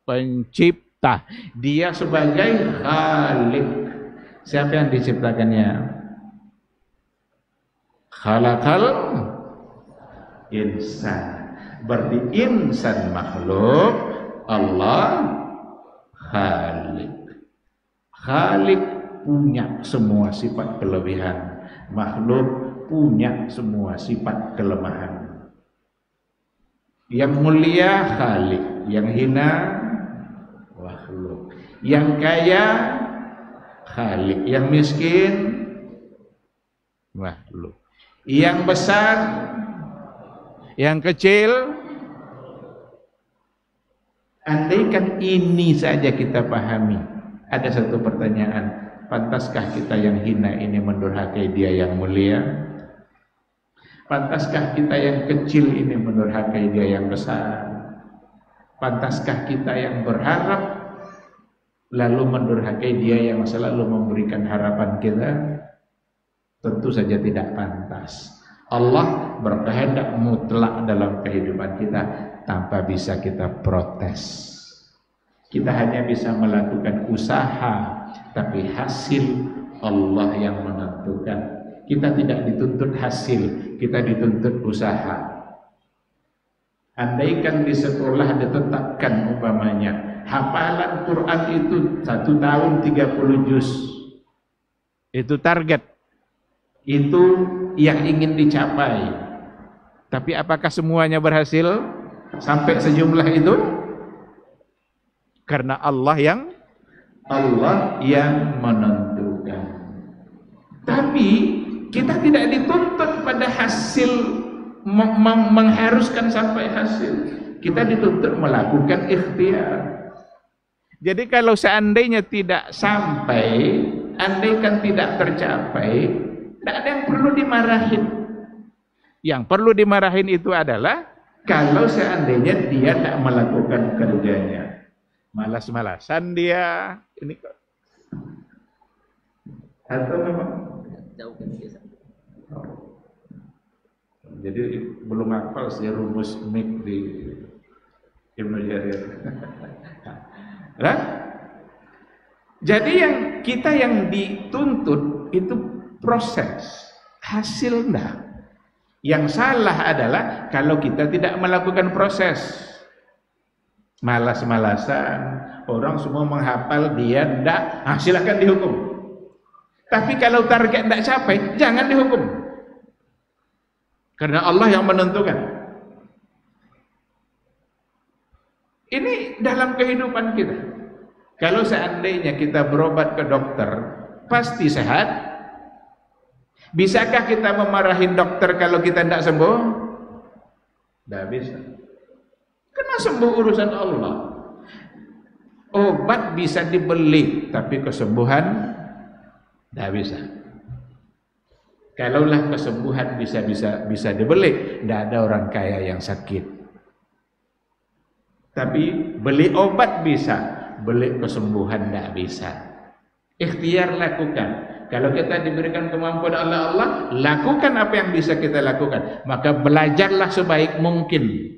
pencipta, dia sebagai khalik. Siapa yang diciptakannya? Khalaqal insan. Berarti insan makhluk, Allah khalik. Khalik punya semua sifat kelebihan, makhluk punya semua sifat kelemahan. Yang mulia khalik, yang hina makhluk, yang kaya khalik, yang miskin makhluk, yang besar, yang kecil. Andaikan ini saja kita pahami, ada satu pertanyaan, pantaskah kita yang hina ini mendurhakai dia yang mulia? Pantaskah kita yang kecil ini mendurhakai dia yang besar? Pantaskah kita yang berharap lalu mendurhakai dia yang selalu memberikan harapan kita? Tentu saja tidak pantas. Allah berkehendak mutlak dalam kehidupan kita tanpa bisa kita protes. Kita hanya bisa melakukan usaha, tapi hasil Allah yang menentukan. Kita tidak dituntut hasil, kita dituntut usaha. Andaikan di sekolah ditetapkan umpamanya hafalan Quran itu 1 tahun 30 juz, itu target, itu yang ingin dicapai. Tapi apakah semuanya berhasil sampai sejumlah itu? Karena Allah yang menentukan. Tapi kita tidak dituntut pada hasil, mengharuskan sampai hasil. Kita dituntut melakukan ikhtiar. Jadi kalau seandainya tidak sampai, andaikan tidak tercapai, tidak ada yang perlu dimarahin. Yang perlu dimarahin itu adalah kalau seandainya dia tidak melakukan kerjanya, malas-malasan dia, ini kok. Atau memang jadi belum hafal sih rumus mik di Ibnu Jarir. Nah, jadi kita yang dituntut itu proses, hasil enggak. Yang salah adalah kalau kita tidak melakukan proses, malas-malasan, orang semua menghafal, dia enggak, silakan dihukum. Tapi kalau target tidak capai, jangan dihukum. Karena Allah yang menentukan. Ini dalam kehidupan kita. Kalau seandainya kita berobat ke dokter, pasti sehat. Bisakah kita memarahin dokter kalau kita tidak sembuh? Tidak bisa. Karena sembuh urusan Allah. Obat bisa dibeli, tapi kesembuhan tidak bisa. Kalaulah kesembuhan bisa dibeli, tidak ada orang kaya yang sakit. Tapi beli obat bisa, beli kesembuhan tidak bisa. Ikhtiar lakukan. Kalau kita diberikan kemampuan oleh Allah, lakukan apa yang bisa kita lakukan. Maka belajarlah sebaik mungkin.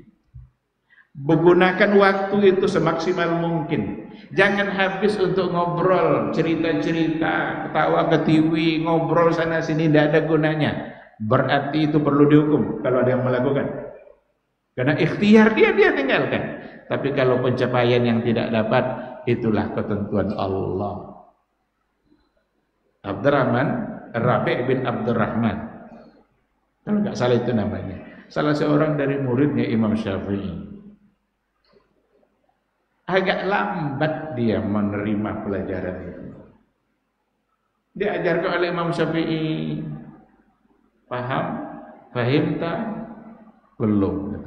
Menggunakan waktu itu semaksimal mungkin. Jangan habis untuk ngobrol, cerita-cerita, ketawa ketiwi, ngobrol sana sini, tidak ada gunanya. Berarti itu perlu dihukum kalau ada yang melakukan. Karena ikhtiar dia tinggalkan. Tapi kalau pencapaian yang tidak dapat, itulah ketentuan Allah. Abdurrahman, Rabi' bin Abdurrahman, kalau nggak salah itu namanya, salah seorang dari muridnya Imam Syafi'i. Agak lambat dia menerima pelajaran itu. Diajarkan oleh Imam Syafi'i, paham? Fahimta? Belum.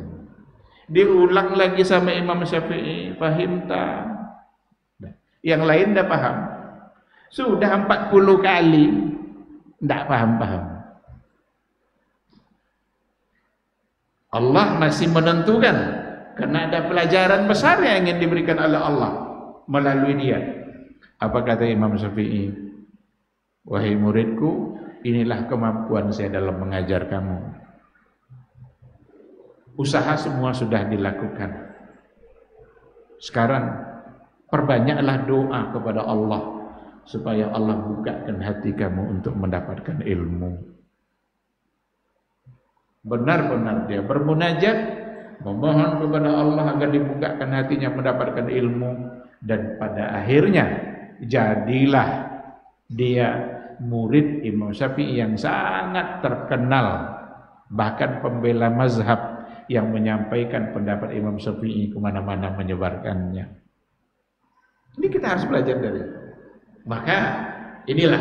Diulang lagi sama Imam Syafi'i, fahimta? Yang lain dah paham. Sudah 40 kali tidak paham-paham. Allah masih menentukan, karena ada pelajaran besar yang ingin diberikan oleh Allah melalui dia. Apa kata Imam Syafi'i? Wahai muridku, inilah kemampuan saya dalam mengajar kamu. Usaha semua sudah dilakukan. Sekarang perbanyaklah doa kepada Allah supaya Allah bukakan hati kamu untuk mendapatkan ilmu. Benar-benar dia bermunajat, memohon kepada Allah agar dibukakan hatinya mendapatkan ilmu, dan pada akhirnya jadilah dia murid Imam Syafi'i yang sangat terkenal, bahkan pembela mazhab yang menyampaikan pendapat Imam Syafi'i kemana-mana menyebarkannya. Ini kita harus belajar dari itu. Maka inilah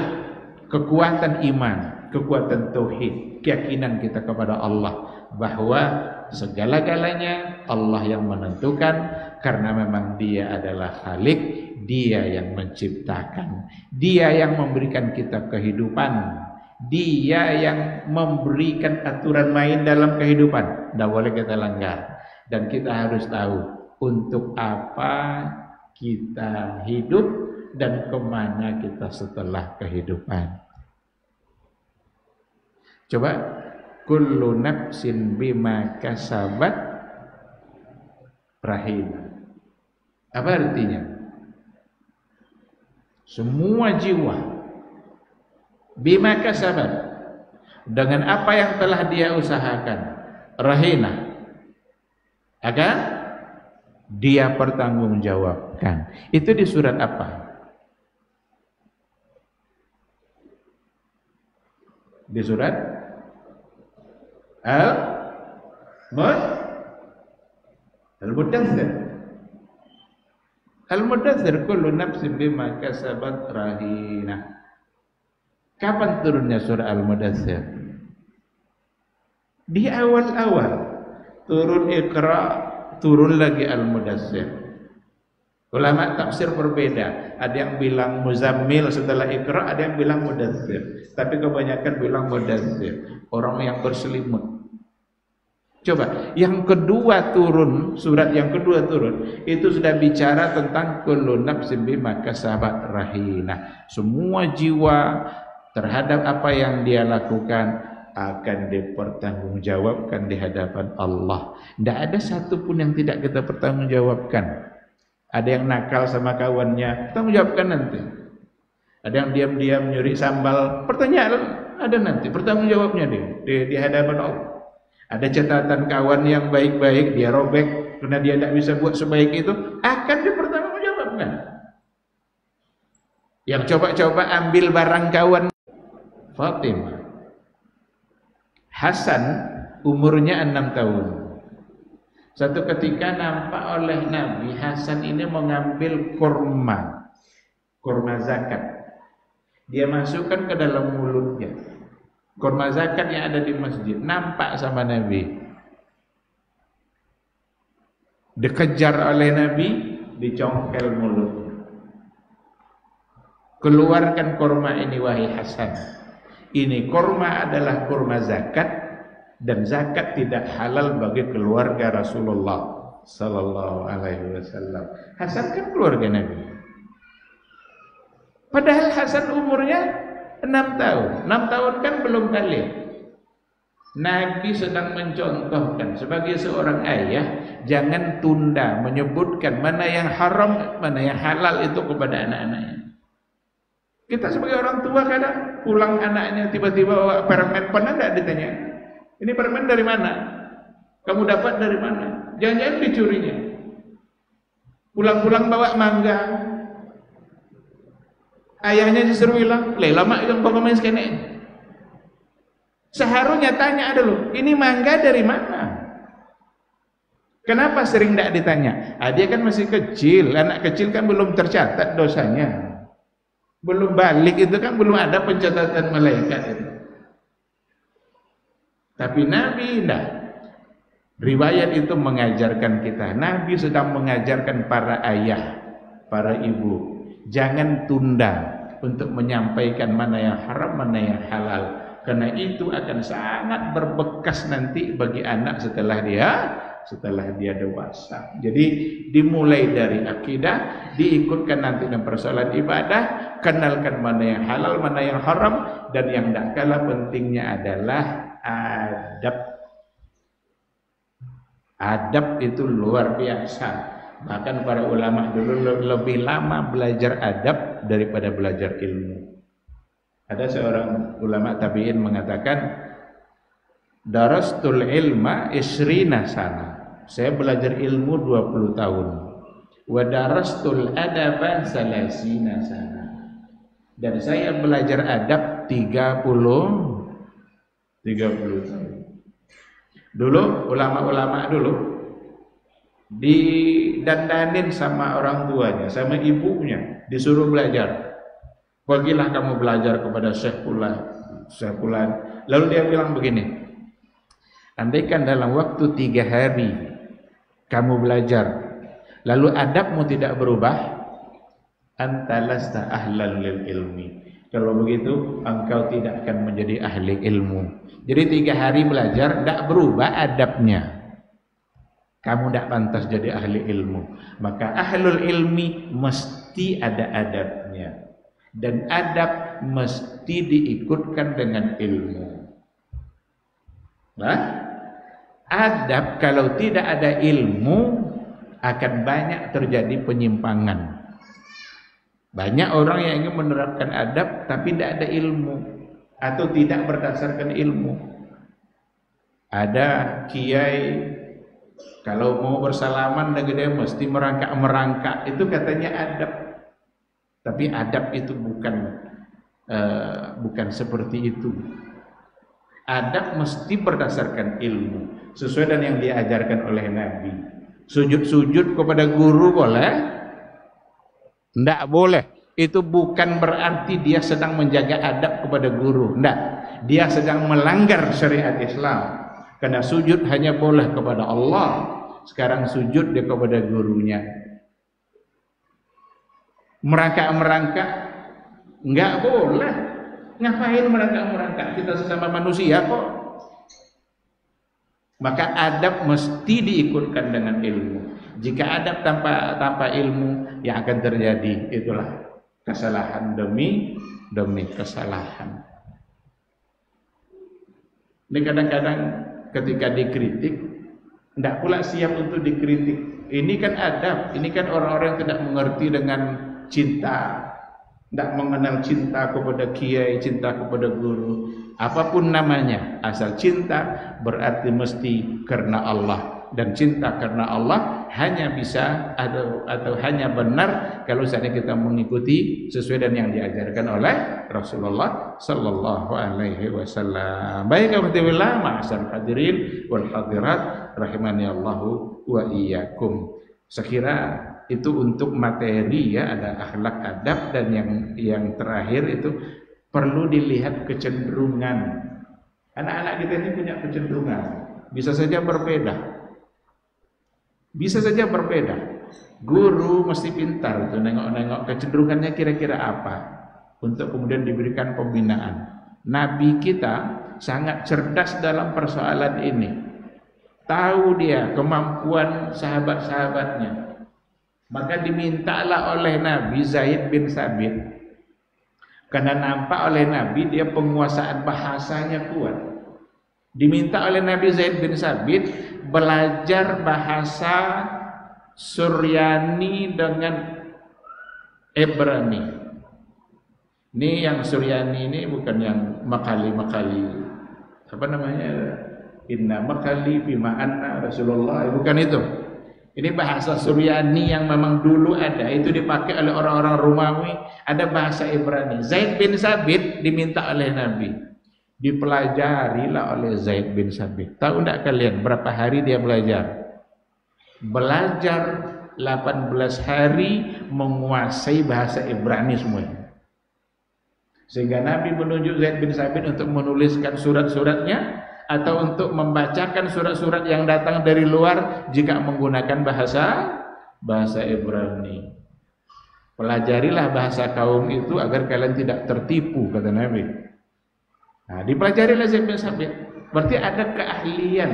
kekuatan iman, kekuatan tauhid, keyakinan kita kepada Allah bahwa segala-galanya Allah yang menentukan, karena memang Dia adalah Khalik, Dia yang menciptakan, Dia yang memberikan kita kehidupan, Dia yang memberikan aturan main dalam kehidupan. Tidak boleh kita langgar. Dan kita harus tahu untuk apa kita hidup dan kemana kita setelah kehidupan. Coba, kullu nafsin bima kasabat rahina. Apa artinya? Semua jiwa bima kasabat, dengan apa yang telah dia usahakan, rahina, akan dia pertanggungjawabkan. Itu di surat apa? Di surat Al-Mudaththir. Al-Mudaththir, kullu nafsin bima kasabat rahina. Kapan turunnya surah Al-Mudaththir? Di awal-awal turun Iqra, turun lagi Al-Mudaththir. Ulama tafsir berbeda. Ada yang bilang Muzammil setelah Iqra, ada yang bilang Mudaththir. Tapi kebanyakan bilang Mudaththir, orang yang berselimut. Coba, yang kedua turun, surat yang kedua turun, itu sudah bicara tentang kullu nafsin bima kasabat rahina. Semua jiwa terhadap apa yang dia lakukan akan dipertanggungjawabkan di hadapan Allah. Tidak ada satupun yang tidak kita pertanggungjawabkan. Ada yang nakal sama kawannya, pertanggungjawabkan nanti. Ada yang diam-diam nyuri sambal, pertanyaan ada nanti, pertanggungjawabnya di hadapan Allah. Ada catatan kawan yang baik-baik, dia robek karena dia tidak bisa buat sebaik itu, akan dipertanggungjawabkan. Yang coba-coba ambil barang kawan Fatimah, Hasan umurnya 6 tahun. Satu ketika nampak oleh Nabi, Hasan ini mengambil kurma zakat. Dia masukkan ke dalam mulutnya. Kurma zakat yang ada di masjid nampak sama Nabi. Dikejar oleh Nabi, dicongkel mulutnya. Keluarkan kurma ini wahai Hasan. Ini kurma adalah kurma zakat, dan zakat tidak halal bagi keluarga Rasulullah sallallahu alaihi wasallam. Hasan kan keluarga Nabi. Padahal Hasan umurnya 6 tahun. 6 tahun kan belum balik. Nabi sedang mencontohkan sebagai seorang ayah, jangan tunda menyebutkan mana yang haram, mana yang halal itu kepada anak-anaknya. Kita sebagai orang tua kadang pulang anaknya tiba-tiba bawa permen, pernah tidak ditanya? Ini permen dari mana? Kamu dapat dari mana? Jangan-jangan dicurinya. Pulang-pulang bawa mangga. Ayahnya disuruh bilang, lama yang bawa main sekene. Seharusnya tanya dulu, ini mangga dari mana? Kenapa sering tidak ditanya? Dia kan masih kecil, anak kecil kan belum tercatat dosanya. Belum balik itu kan belum ada pencatatan malaikat itu. Tapi Nabi tidak. Riwayat itu mengajarkan kita. Nabi sedang mengajarkan para ayah, para ibu, jangan tunda untuk menyampaikan mana yang haram, mana yang halal. Karena itu akan sangat berbekas nanti bagi anak setelah dia dewasa. Jadi dimulai dari akidah, diikutkan nanti dengan persoalan ibadah, kenalkan mana yang halal, mana yang haram, dan yang tidak kalah pentingnya adalah adab. Adab itu luar biasa. Bahkan para ulama dulu lebih lama belajar adab daripada belajar ilmu. Ada seorang ulama tabi'in mengatakan, darastul ilma isrina sana. Saya belajar ilmu 20 tahun. Wa darastul adaba salasina sana. Dan saya belajar adab 30 tahun. Dulu ulama-ulama dulu didandanin sama orang tuanya, sama ibunya, disuruh belajar. Pergilah kamu belajar kepada Syekh Fulan. Lalu dia bilang begini, andaikan dalam waktu 3 hari kamu belajar, lalu adabmu tidak berubah, anta lasta ahlan lil ilmi. Kalau begitu, engkau tidak akan menjadi ahli ilmu. Jadi 3 hari belajar, tidak berubah adabnya, kamu tidak pantas jadi ahli ilmu. Maka ahlul ilmi mesti ada adabnya. Dan adab mesti diikutkan dengan ilmu. Nah, adab kalau tidak ada ilmu akan banyak terjadi penyimpangan. Banyak orang yang ingin menerapkan adab tapi tidak ada ilmu atau tidak berdasarkan ilmu. Ada kiai kalau mau bersalaman dengan dia mesti merangkak, itu katanya adab. Tapi adab itu bukan seperti itu. Adab mesti berdasarkan ilmu, sesuai dengan yang diajarkan oleh Nabi. Sujud-sujud kepada guru boleh? Tidak boleh. Itu bukan berarti dia sedang menjaga adab kepada guru. Tidak. Dia sedang melanggar syariat Islam. Karena sujud hanya boleh kepada Allah. Sekarang sujud dia kepada gurunya. Merangkak-merangkak enggak boleh. Ngapain merangkak-merangkak? Kita sesama manusia kok. Maka adab mesti diikutkan dengan ilmu. Jika adab tanpa ilmu, yang akan terjadi itulah kesalahan demi kesalahan. Ini kadang-kadang ketika dikritik, tidak pula siap untuk dikritik. Ini kan adab, ini kan orang-orang yang tidak mengerti dengan cinta, tidak mengenal cinta kepada kiai, cinta kepada guru, apapun namanya, asal cinta berarti mesti karena Allah. Dan cinta karena Allah hanya bisa atau hanya benar kalau seandainya kita mengikuti sesuai dengan yang diajarkan oleh Rasulullah sallallahu alaihi wasallam. Baik alhamdulillah, ma'asal hadirin wal hadirat rahimani Allahu wa iyyakum. Sekira itu untuk materi ya, ada akhlak adab, dan yang terakhir itu perlu dilihat kecenderungan. Anak-anak kita ini punya kecenderungan, bisa saja berbeda. Bisa saja berbeda. Guru mesti pintar tuh nengok-nengok kecenderungannya kira-kira apa untuk kemudian diberikan pembinaan. Nabi kita sangat cerdas dalam persoalan ini. Tahu dia kemampuan sahabat-sahabatnya. Maka dimintalah oleh Nabi Zaid bin Sabit. Karena nampak oleh Nabi dia penguasaan bahasanya kuat. Diminta oleh Nabi Zaid bin Sabit belajar bahasa Suryani dengan Ibrani. Ini yang Suryani ini bukan yang Makali, apa namanya, Inna Makali bima anna Rasulullah, bukan itu. Ini bahasa Suryani yang memang dulu ada, itu dipakai oleh orang-orang Romawi. Ada bahasa Ibrani. Zaid bin Sabit diminta oleh Nabi, dipelajarilah oleh Zaid bin Sabit. Tahu tidak kalian berapa hari dia belajar? Belajar 18 hari menguasai bahasa Ibrani semuanya. Sehingga Nabi menunjuk Zaid bin Sabit untuk menuliskan surat-suratnya atau untuk membacakan surat-surat yang datang dari luar jika menggunakan bahasa Ibrani. Pelajarilah bahasa kaum itu agar kalian tidak tertipu, kata Nabi. Nah, dipelajari oleh Zaid bin Sabit. Berarti ada keahlian,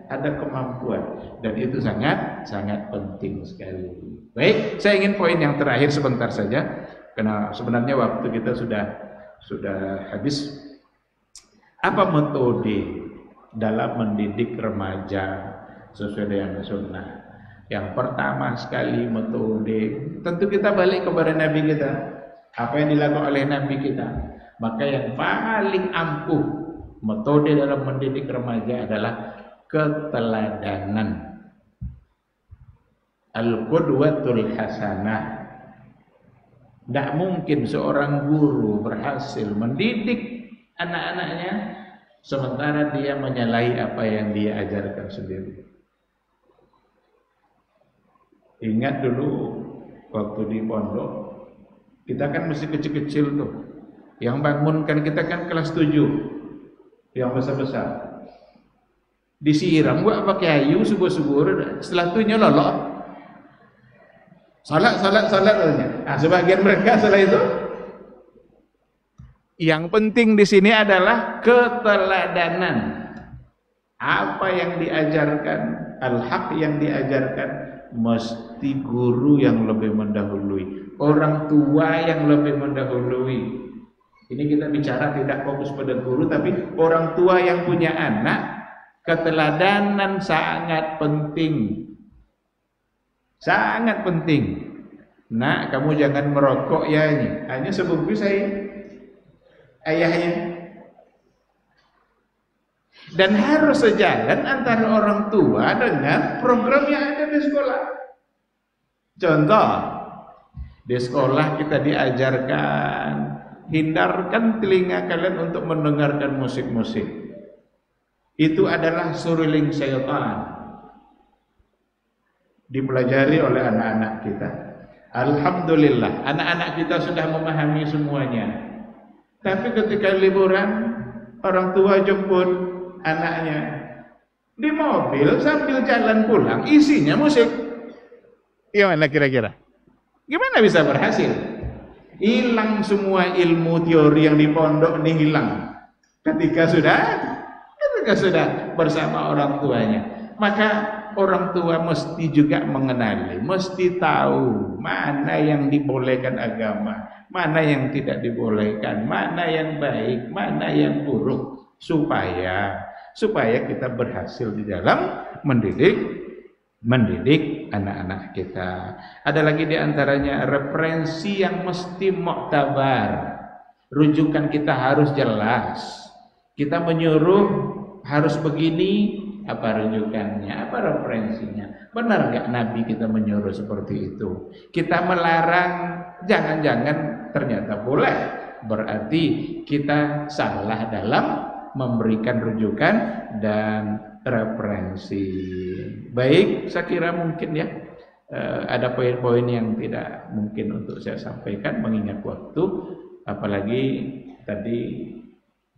ada kemampuan, dan itu sangat penting sekali. Baik, saya ingin poin yang terakhir sebentar saja, karena sebenarnya waktu kita sudah habis. Apa metode dalam mendidik remaja sesuai dengan sunnah. Yang pertama sekali metode, tentu kita balik kepada Nabi kita. Apa yang dilakukan oleh Nabi kita. Maka yang paling ampuh metode dalam mendidik remaja adalah keteladanan. Al-qudwatul hasanah. Tidak mungkin seorang guru berhasil mendidik anak-anaknya sementara dia menyalahi apa yang dia ajarkan sendiri. Ingat dulu waktu di pondok, kita kan masih kecil-kecil tuh. Yang bangunkan kita kan kelas 7, yang besar-besar. Disiram gua pakai ayu subuh-subuh, setelah itu nyolok. Salat katanya. Nah, sebagian mereka setelah itu. Yang penting di sini adalah keteladanan. Apa yang diajarkan, al-haq yang diajarkan, mesti guru yang lebih mendahului, orang tua yang lebih mendahului. Ini kita bicara tidak fokus pada guru, tapi orang tua yang punya anak, keteladanan sangat penting. Sangat penting. Nak, kamu jangan merokok ya ini. Hanya sebungkus saya ayahnya. Dan harus sejalan antara orang tua dengan program yang ada di sekolah. Contoh, di sekolah kita diajarkan hindarkan telinga kalian untuk mendengarkan musik-musik. Itu adalah suruling syaitan. Dipelajari oleh anak-anak kita. Alhamdulillah, anak-anak kita sudah memahami semuanya. Tapi ketika liburan, orang tua jemput anaknya di mobil sambil jalan pulang, isinya musik. Gimana kira-kira? Gimana bisa berhasil? Hilang semua ilmu teori yang di pondok ini hilang. Ketika sudah bersama orang tuanya. Maka orang tua mesti juga mengenali, mesti tahu mana yang dibolehkan agama, mana yang tidak dibolehkan, mana yang baik, mana yang buruk, supaya kita berhasil di dalam mendidik anak-anak kita. Ada lagi di antaranya referensi yang mesti muktabar. Rujukan kita harus jelas. Kita menyuruh harus begini, apa rujukannya, apa referensinya? Benar enggak Nabi kita menyuruh seperti itu? Kita melarang, jangan-jangan ternyata boleh. Berarti kita salah dalam memberikan rujukan dan referensi. Baik, saya kira mungkin ya ada poin-poin yang tidak mungkin untuk saya sampaikan mengingat waktu, apalagi tadi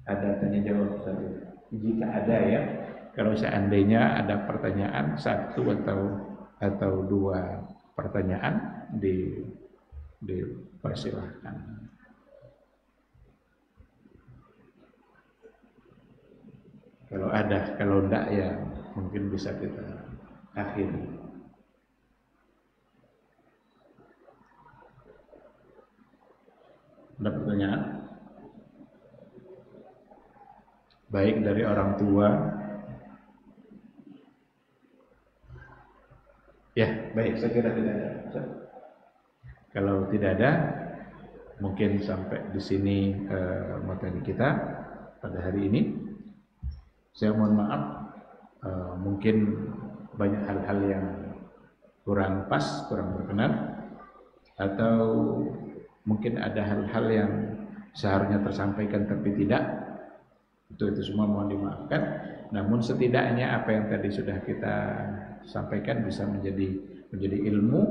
ada tanya jawab tadi. Jika ada ya, kalau seandainya ada pertanyaan satu atau dua pertanyaan dipersilahkan. Kalau ada, kalau enggak ya mungkin bisa kita akhiri. Ada pertanyaan? Baik dari orang tua. Ya, baik, saya kira tidak ada. Kalau tidak ada, mungkin sampai di sini materi kita pada hari ini. Saya mohon maaf, mungkin banyak hal-hal yang kurang pas, kurang berkenan, atau mungkin ada hal-hal yang seharusnya tersampaikan tapi tidak. Itu semua mohon dimaafkan. Namun setidaknya apa yang tadi sudah kita sampaikan bisa menjadi ilmu.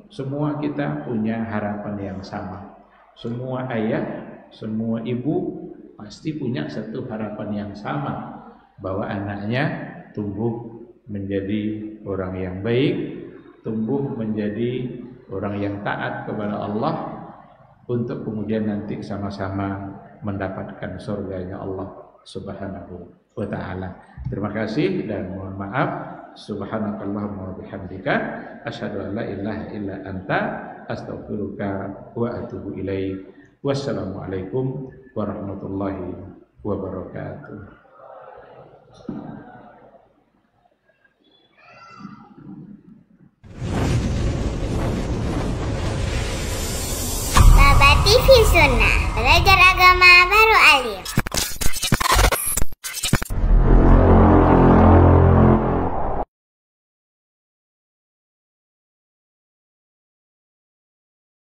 Semua kita punya harapan yang sama. Semua ayah, semua ibu pasti punya satu harapan yang sama, bahwa anaknya tumbuh menjadi orang yang baik, tumbuh menjadi orang yang taat kepada Allah, untuk kemudian nanti sama-sama mendapatkan surganya Allah Subhanahu wa ta'ala. Terima kasih dan mohon maaf. Subhanakallahumma wa bihamdika asyhadu an la ilaha illa anta astaghfiruka wa atubu ilaik. Wassalamualaikum warahmatullahi wabarakatuh. TV Sunnah, belajar agama baru alim.